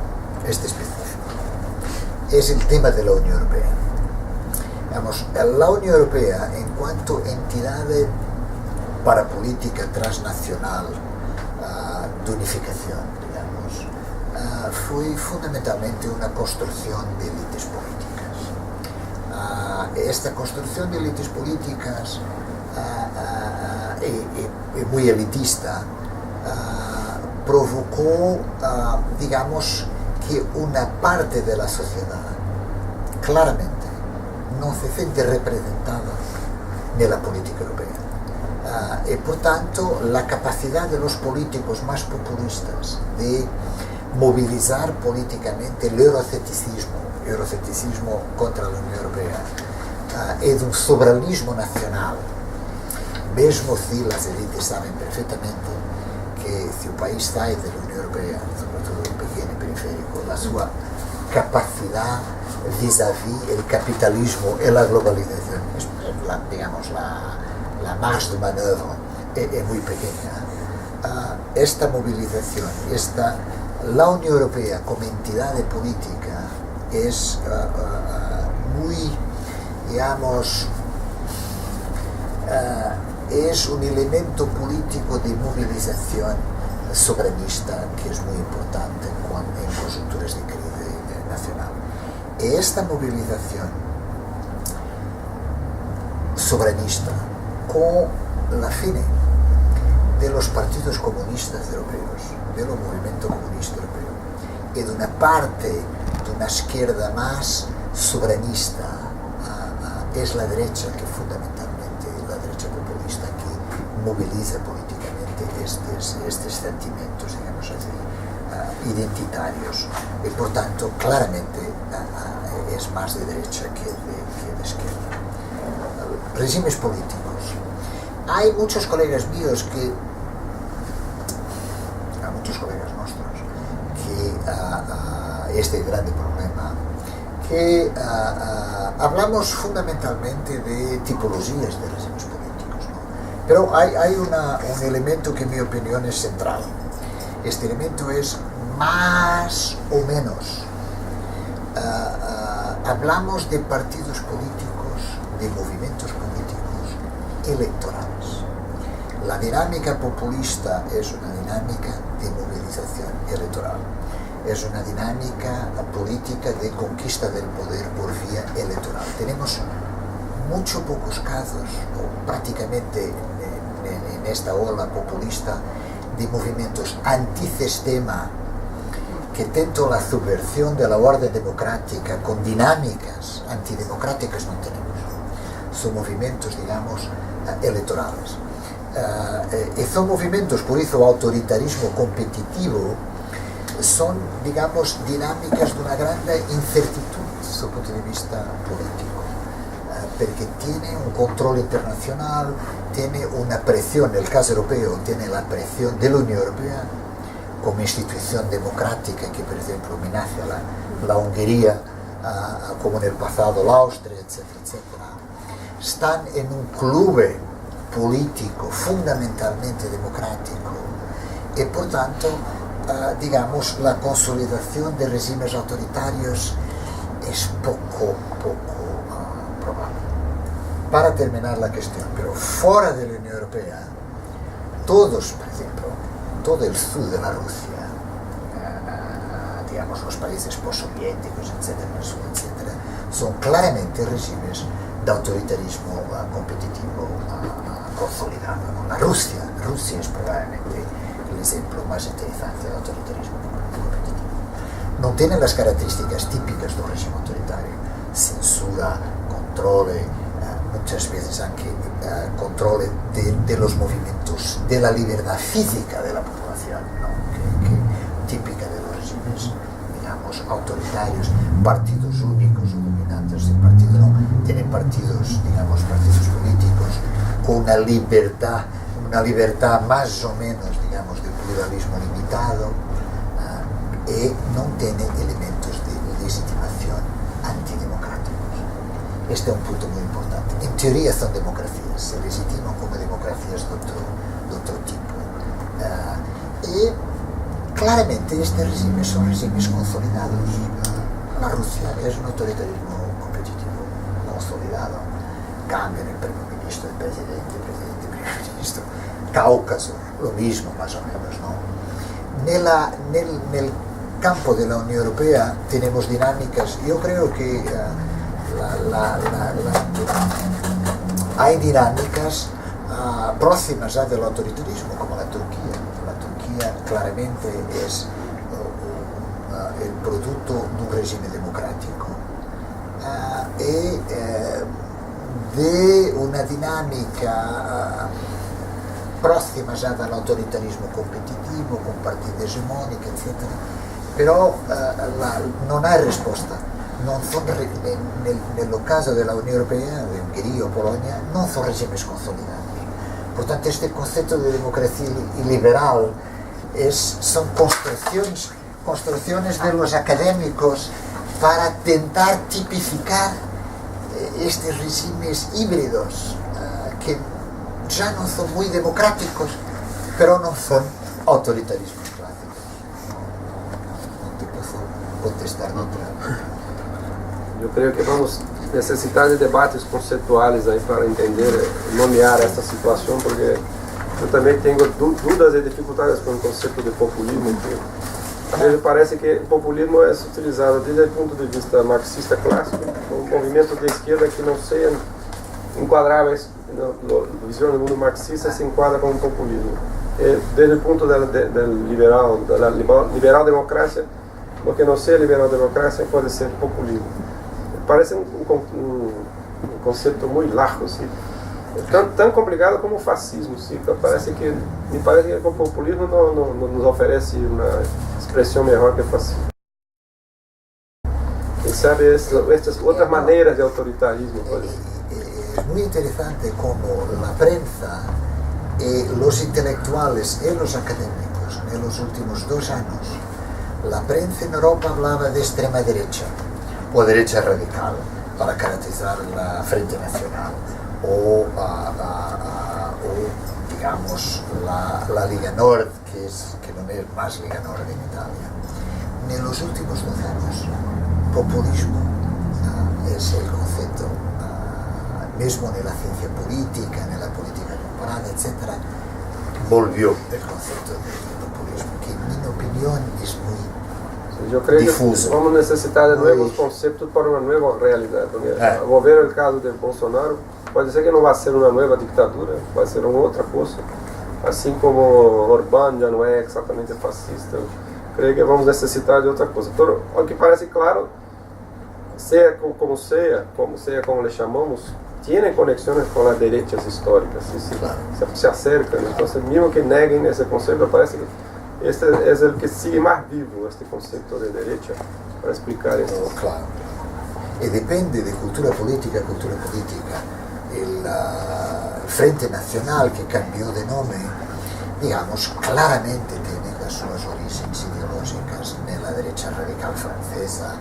Específico es el tema de la Unión Europea. Digamos, la Unión Europea, en cuanto entidad para política transnacional de unificación, digamos, fue fundamentalmente una construcción de élites políticas. Esta construcción de élites políticas muy elitista provocó, digamos, que una parte de la sociedad claramente no se siente representada en la política europea. Y por tanto, la capacidad de los políticos más populistas de movilizar políticamente el euroscepticismo contra la Unión Europea y de un soberanismo nacional, mesmo si las élites saben perfectamente que si un país sale de la Unión Europea, sobre todo pequeño y periférico, la su capacidad vis-à-vis el capitalismo y la globalización, digamos, la marge de manœuvre es muy pequeña. Esta movilización, la Unión Europea como entidad política es muy, digamos, es un elemento político de movilización soberanista que es muy importante en coyunturas de crisis nacional. Y esta movilización soberanista con la fin de los partidos comunistas europeos, del movimiento comunista europeo, y de una parte de una izquierda más soberanista, es la derecha que fundamentalmente, la derecha populista, que moviliza políticamente estos sentimientos, digamos así, identitarios, y por tanto claramente es más de derecha que de izquierda. Regímenes políticos. Hay muchos colegas míos muchos colegas nuestros, que este grande problema, que hablamos fundamentalmente de tipologías de regímenes políticos, ¿no? Pero hay un elemento que en mi opinión es central. Este elemento es más o menos. Hablamos de partidos políticos, de movimientos políticos electorales. La dinámica populista es una dinámica de movilización electoral. Es una dinámica política de conquista del poder por vía electoral. Tenemos muchos pocos casos, o prácticamente en esta ola populista, de movimientos antisistema que tanto la subversión de la orden democrática con dinámicas antidemocráticas no tenemos. Son movimientos, digamos, electorales. Y son movimientos, por eso, autoritarismo competitivo, son, digamos, dinámicas de una gran incertidumbre desde el punto de vista político, porque tiene un control internacional, tiene una presión, en el caso europeo, tiene la presión de la Unión Europea como institución democrática que, por ejemplo, amenaza la Hungría, como en el pasado la Austria, etcétera, etcétera. Están en un club político fundamentalmente democrático y, por tanto, digamos, la consolidación de regímenes autoritarios es poco probable. Para terminar la cuestión, pero fuera de la Unión Europea, todos, por ejemplo, todo el sur de la Rusia, digamos los países postsoviéticos, etcétera, etcétera, son claramente regímenes de autoritarismo competitivo consolidado. La Rusia es probablemente el ejemplo más interesante de autoritarismo competitivo. No tiene las características típicas de un régimen autoritario: censura, control, muchas veces aunque control de los movimientos, de la libertad física de la población, ¿no? que típica de los regímenes, digamos, autoritarios, partidos únicos o dominantes del partido, ¿no? Tienen partidos, digamos, partidos políticos con una libertad más o menos, digamos, de pluralismo limitado, y no tiene elementos de legitimación antidemocráticos. Este es un punto muy importante. En teoría son democracias, se legitiman como democracias de otro tipo. Y claramente estos regímenes son regímenes consolidados. La Rusia es un autoritarismo competitivo consolidado. Cambian el primer ministro, el presidente, primer ministro. Cáucaso, lo mismo más o menos, ¿no? Nel campo de la Unión Europea tenemos dinámicas, yo creo que hay dinámicas próximas ya del autoritarismo, como la Turquía. La Turquía claramente es el producto de un régimen democrático y de una dinámica próxima ya del autoritarismo competitivo, con partido hegemónico, etc. Pero non hai risposta. Non son, nel caso della Unione Europea, de Hungría o Polonia, non son regimes consolidados. Por tanto, este concepto de democracia liberal son construcciones de los académicos para tentar tipificar estos regímenes híbridos que ya no son muy democráticos, pero no son autoritarismos clásicos. No te puedo contestar otra.
Eu creio que vamos necessitar de debates conceituais aí para entender, nomear essa situação, porque eu também tenho dúvidas e dificuldades com o conceito de populismo, que a vezes parece que populismo é utilizado desde o ponto de vista marxista clássico, um movimento de esquerda que não seja enquadráveis na visão do mundo marxista, se enquadra como populismo. Desde o ponto da liberal democracia, lo que não seja liberal democracia pode ser populismo. Parece um conceito muito largo, assim, tão complicado como o fascismo. Assim, me parece que o populismo não nos oferece uma expressão melhor que o fascismo. Quem sabe estas outras maneiras de autoritarismo.
Es muy interesante como la prensa, los intelectuales y los académicos en los últimos 2 años, la prensa en Europa hablaba de extrema derecha o derecha radical para caracterizar la Frente Nacional o digamos la Liga Nord, que no es más Liga Nord en Italia. En los últimos 2 años, populismo es el concepto, mismo en la ciencia política, en la política comparada, etc., volvió el concepto de populismo, que en mi opinión es muy
Eu creio
difuso.
Que vamos necessitar de novos conceitos para uma nova realidade. Vou ver o caso de Bolsonaro, pode ser que não vá ser uma nova ditadura, vai ser uma outra coisa. Assim como Orbán já não é exatamente fascista. Eu creio que vamos necessitar de outra coisa. Todo, o que parece claro, seja como le chamamos, tiene conexiones con las derechas históricas, se acercan. Entonces, mismo que neguen ese concepto, parece que este es el que sigue más vivo, este concepto de derecha, para explicar esto.
No, claro. Y depende de cultura política. El Frente Nacional, que cambió de nombre, digamos, claramente tiene las sus orígenes ideológicas en la derecha radical francesa,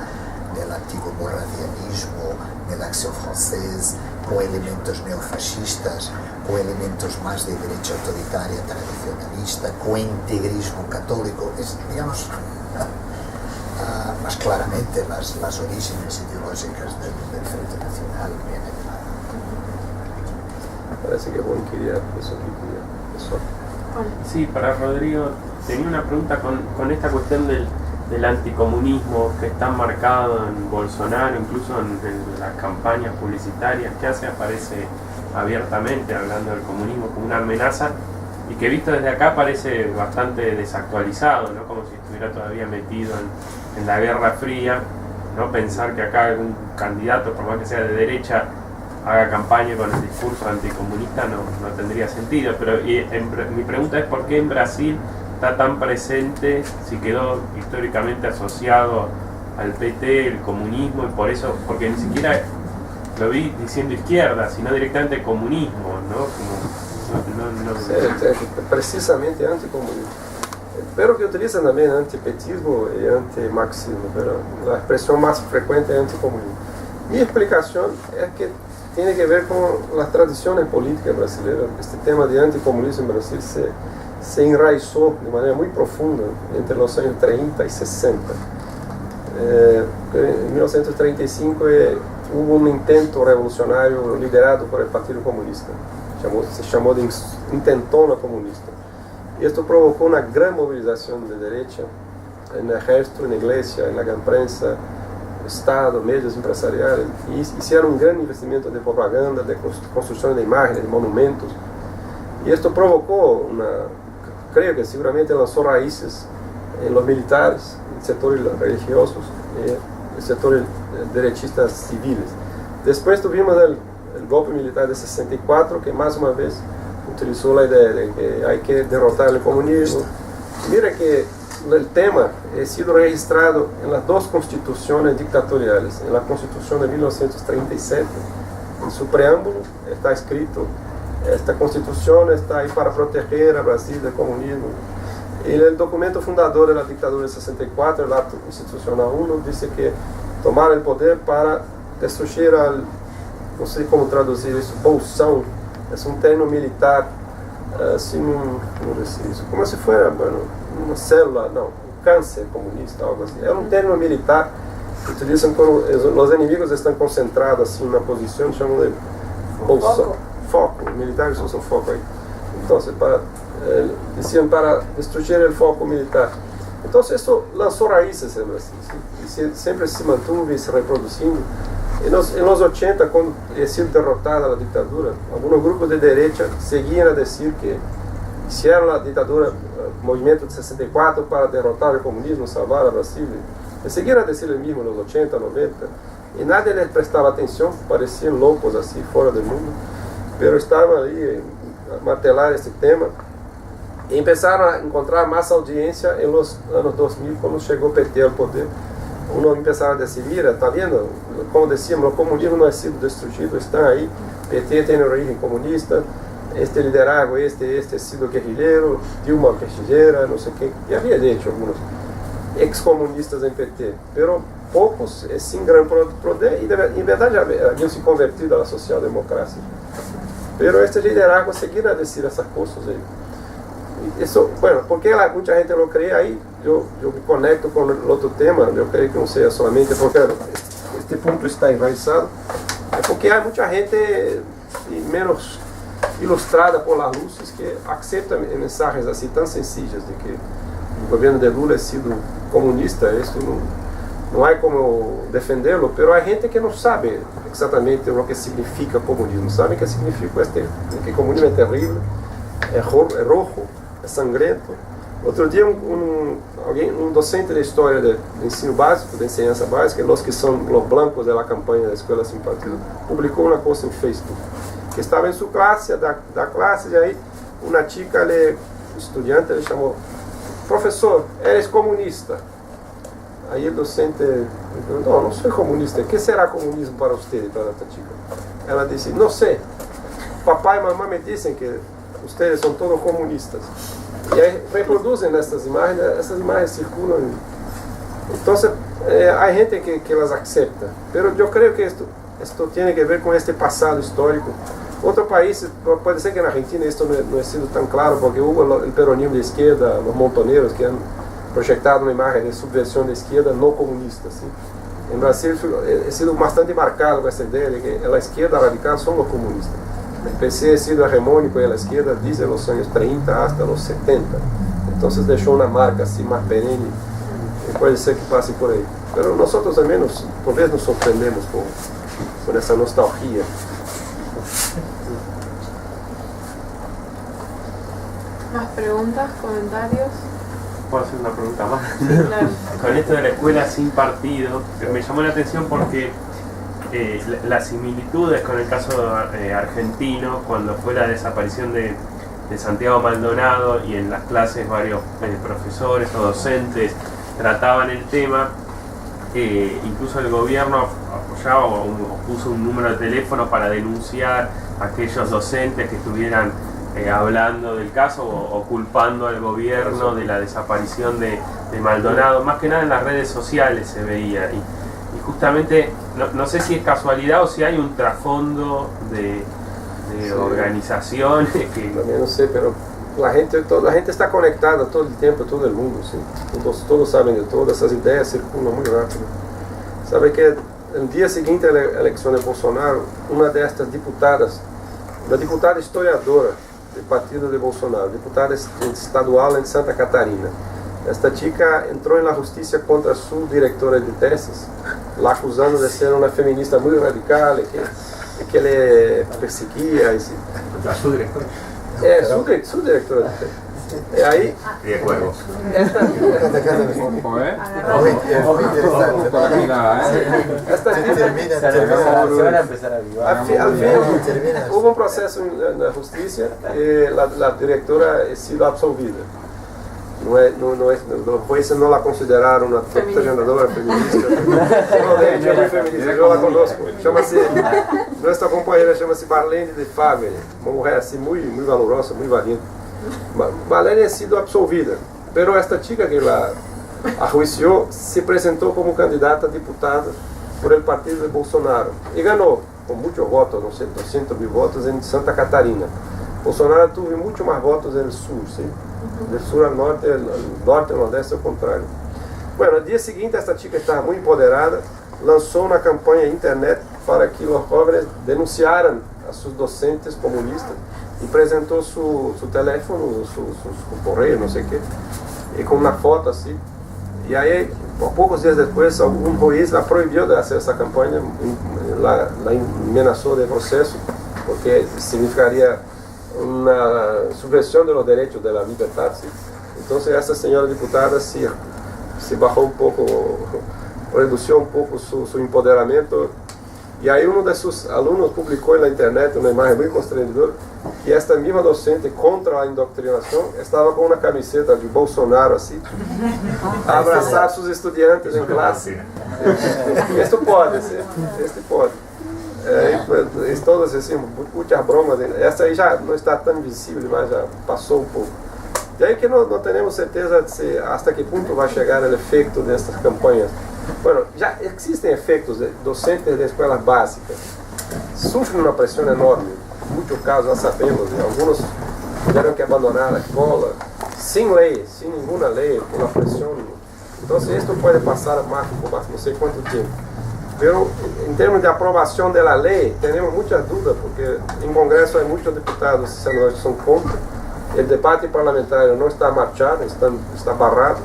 del antiguo moradianismo, de la Acción Française, con elementos neofascistas, con elementos más de derecha autoritaria tradicionalista, con integrismo católico, digamos, más claramente las orígenes ideológicas del Frente Nacional vienen.
Parece que bom queria isso aqui, pessoal.
Sí, para Rodrigo, tenía una pregunta con esta cuestión del anticomunismo que está marcado en Bolsonaro, incluso en las campañas publicitarias que aparece abiertamente hablando del comunismo como una amenaza, y que visto desde acá parece bastante desactualizado, ¿no? Como si estuviera todavía metido en la Guerra Fría, ¿no? Pensar que acá algún candidato, por más que sea de derecha, haga campaña con el discurso anticomunista no tendría sentido. Pero mi pregunta es por qué en Brasil está tan presente, si quedó históricamente asociado al PT, el comunismo, y por eso, porque ni siquiera lo vi diciendo izquierda, sino directamente comunismo, ¿no?
Precisamente anticomunismo. Pero que utilizan también antipetismo y antimarxismo, pero la expresión más frecuente es anticomunismo. Mi explicación es que tiene que ver con las tradiciones políticas brasileñas. Este tema de anticomunismo en Brasil se enraizó de manera muy profunda entre los años 30 y 60. En 1935 hubo un intento revolucionario liderado por el Partido Comunista. Se llamó de Intentona Comunista. Y esto provocó una gran movilización de derecha en el ejército, en la iglesia, en la gran prensa, Estado, medios empresariales, y hicieron un gran investimento de propaganda, de construcción de imágenes, de monumentos. Y esto provocó creo que seguramente lanzó raíces en los militares, en sectores religiosos, en sectores derechistas civiles. Después tuvimos el golpe militar de 64, que más una vez utilizó la idea de que hay que derrotar el comunismo. Mira que el tema ha sido registrado en las dos constituciones dictatoriales. En la Constitución de 1937, en su preámbulo, está escrito: esta constitución está ahí para proteger a Brasil del comunismo. Y el documento fundador de la dictadura de 64, el acto constitucional 1, dice que tomar el poder para destruir no sé cómo traducir eso, bolsón, es un término militar, así, ¿cómo decir eso? Como si fuera, bueno, una célula, no, un cáncer comunista, algo así. Es un término militar que utilizan cuando los enemigos están concentrados así, en una posición, llaman de bolsón, foco, los militares usan foco ahí. Entonces, decían para destruir el foco militar. Entonces, eso lanzó raíces en Brasil, ¿sí? Y siempre se mantuvo y se reproduciendo. En los 80, cuando ha sido derrotada la dictadura, algunos grupos de derecha seguían a decir que hicieron la dictadura, el movimiento de 64 para derrotar el comunismo, salvar a Brasil. Y seguían a decir lo mismo en los 80, 90, y nadie les prestaba atención, parecían locos así, fuera del mundo, pero estaban ahí a martelar este tema. Y empezaron a encontrar más audiencia en los años 2000, cuando llegó PT al poder. Uno empezaba a decir: mira, está viendo, como decíamos, el comunismo no ha sido destruido, están ahí, PT tiene origen comunista, este liderazgo, este ha sido guerrillero, Dilma guerrillera, no sé qué. Y había de hecho algunos excomunistas en PT, pero pocos, sin gran poder, y en verdad ya habían se convertido a la socialdemocracia. Pero este liderazgo seguía a decir esas cosas ahí. Eso, bueno, porque mucha gente lo cree ahí, yo me conecto con el otro tema, yo creo que no sea solamente porque este punto está enraizado, es porque hay mucha gente menos ilustrada por las luces que acepta mensajes así tan sencillas de que el gobierno de Lula ha sido comunista. Esto no hay como defenderlo, pero hay gente que no sabe exactamente lo que significa comunismo, sabe que significa que el comunismo es terrible, es rojo, es sangrento. Otro día un docente de historia de ensino básico, de enseñanza básica, los que son los blancos de la campaña de Escuela Sin Partido, publicó una cosa en Facebook, que estaba en su clase, da clase, y ahí una chica, estudiante, le llamó: profesor, eres comunista. Aí o docente perguntou: não sou comunista, o que será comunismo para você, para esta chica? Ela disse: não sei, papai e mamãe me dizem que vocês são todos comunistas. E aí reproduzem essas imagens circulam. Então, há gente que las acepta, mas eu creio que esto tiene que ver com este passado histórico. Outro país, pode ser que na Argentina isto não é sido tão claro, porque houve o peronismo de esquerda, os montoneiros, que han projetado uma imagem de subversão da esquerda não comunista. Assim. Em Brasil, ha sido bastante marcado com essa ideia de que a esquerda radical são os comunistas. El PC ha sido hegemónico en la izquierda desde los años 30 hasta los 70. Entonces dejó una marca así más perenne y puede ser que pase por ahí. Pero nosotros al menos, por vez nos sorprendemos con esa nostalgia.
¿Más preguntas, comentarios?
¿Puedo hacer una pregunta más?
Sí, claro.
Con esto de la escuela sin partido, me llamó la atención porque las similitudes con el caso argentino, cuando fue la desaparición de Santiago Maldonado y en las clases varios profesores o docentes trataban el tema, incluso el gobierno apoyaba o puso un número de teléfono para denunciar a aquellos docentes que estuvieran hablando del caso o culpando al gobierno de la desaparición de Maldonado. Más que nada en las redes sociales se veía y justamente no sé si es casualidad o si hay un trasfondo de organizaciones que...
También no sé, pero la gente está conectada todo el tiempo, todo el mundo, ¿sí? Todos saben de todas esas ideas, circulan muy rápido. Sabe que el día siguiente a la elección de Bolsonaro, una de estas diputadas, una diputada historiadora del partido de Bolsonaro, diputada estadual en Santa Catarina, esta chica entró en la justicia contra su directora de tesis, la acusando de ser una feminista muy radical y que le perseguía.
¿Contra su director?
Su directora de tesis. Y ahí...
Y de juegos.
Ojo, ¿eh?
Esta
Se van a empezar a avivar.
al fin hubo un proceso en la justicia y la directora ha sido absolvida. Los jueces no la consideraron una entrenadora feminista. No, de hecho, es muy feminista, yo la conozco. Nuestra compañera llama-se Marlene de Favre, una mujer así muy valorosa, muy valiente. Marlene ha sido absolvida, pero esta chica que la ajuició se presentó como candidata a diputada por el partido de Bolsonaro y ganó con muchos votos, no sé, 200.000 votos en Santa Catarina. Bolsonaro tuvo mucho más votos en el sur, ¿sí? Del sur al norte al nordeste al contrario. Bueno, al día siguiente esta chica estaba muy empoderada, lanzó una campaña en internet para que los jóvenes denunciaran a sus docentes comunistas y presentó su teléfono, su correo, no sé qué, y con una foto así. Y ahí, pocos días después, un juez la prohibió de hacer esa campaña, la amenazó de proceso, porque significaría una subversión de los derechos de la libertad, ¿sí? Entonces esta señora diputada se bajó un poco, redució un poco su empoderamiento, y ahí uno de sus alumnos publicó en la internet una imagen muy constrangedora, que esta misma docente contra la indoctrinación estaba con una camiseta de Bolsonaro así, a abrazar a sus estudiantes en clase. Esto puede, ¿sí? Esto puede. Es todas assim, muchas bromas. Essa aí já não está tão visível, mas já passou um pouco. E aí que não temos certeza de se, hasta que ponto vai chegar o efeito dessas campanhas. Bueno, já existem efeitos. Docentes de escolas básicas sofrem uma pressão enorme. Em muitos casos, nós sabemos, alguns tiveram que abandonar a escola sem lei, sem nenhuma lei, por uma pressão. Então, isso pode passar por mais não sei quanto tempo. Pero en términos de aprobación de la ley tenemos muchas dudas porque en Congreso hay muchos diputados y senadores que son contra, el debate parlamentario no está marchado, está barrado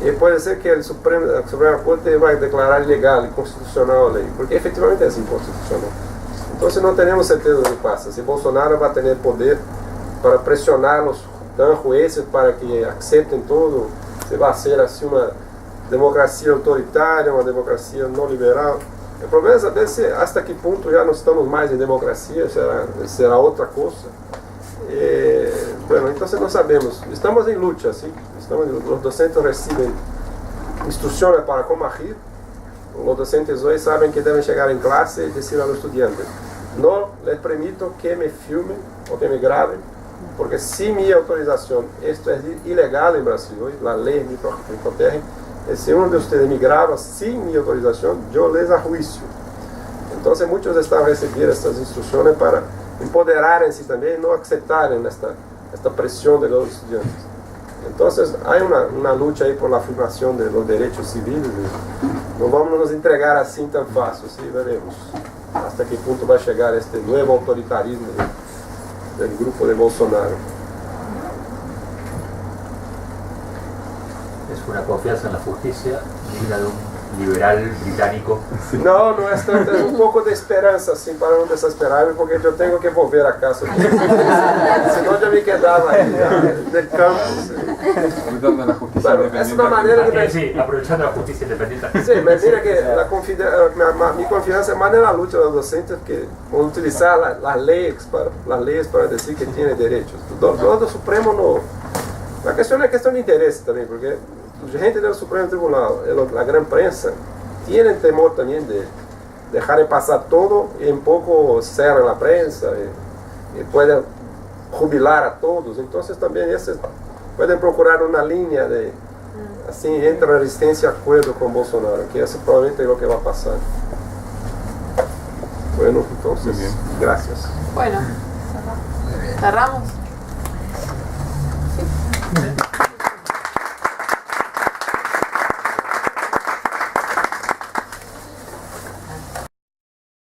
y puede ser que la Suprema Corte va a declarar ilegal y constitucional la ley, porque efectivamente es inconstitucional. Entonces no tenemos certeza de lo que pasa, si Bolsonaro va a tener poder para presionar los jueces para que acepten todo, se va a hacer así una democracia autoritária, uma democracia não liberal. O problema é saber hasta que ponto já não estamos mais em democracia, será outra coisa. Bueno, então não sabemos. Estamos em luta, ¿sí? Os docentes recebem instruções para como agir. Os docentes hoje sabem que devem chegar em classe e dizer aos estudantes: não les permito que me filmen ou que me gravem, porque sem minha autorização, isto é ilegal em Brasil hoje, a lei me protege. Se uno de ustedes me grava sin mi autorización, yo les ajuicio. Entonces muchos están recibiendo estas instrucciones para empoderarse también y no aceptar esta presión de los estudiantes. Entonces hay una lucha ahí por la afirmación de los derechos civiles. No vamos a nos entregar así tan fácil, ¿sí? Veremos hasta qué punto va a llegar este nuevo autoritarismo del grupo de Bolsonaro.
Es una confianza en la justicia digna de un liberal británico.
No, no es tanto, es un poco de esperanza, así, para no desesperarme, porque yo tengo que volver a casa. Si no, yo me quedaba ahí, del campo. Sí.
Aprovechando la justicia
Bueno,
independiente.
es una manera de...
Sí, aprovechando la justicia independiente.
Sí, me mira que mi confianza más en la lucha de los docentes que utilizar las leyes para decir que tiene derechos. Lo Supremo no... La cuestión es cuestión de interés también, porque la gente del Supremo Tribunal, la gran prensa, tienen temor también de dejar pasar todo y en poco cerran la prensa y pueden jubilar a todos. Entonces también pueden procurar una línea de, así, entre resistencia y acuerdo con Bolsonaro, que eso probablemente es lo que va a pasar. Bueno, entonces, gracias.
Bueno,
Muy bien.
cerramos.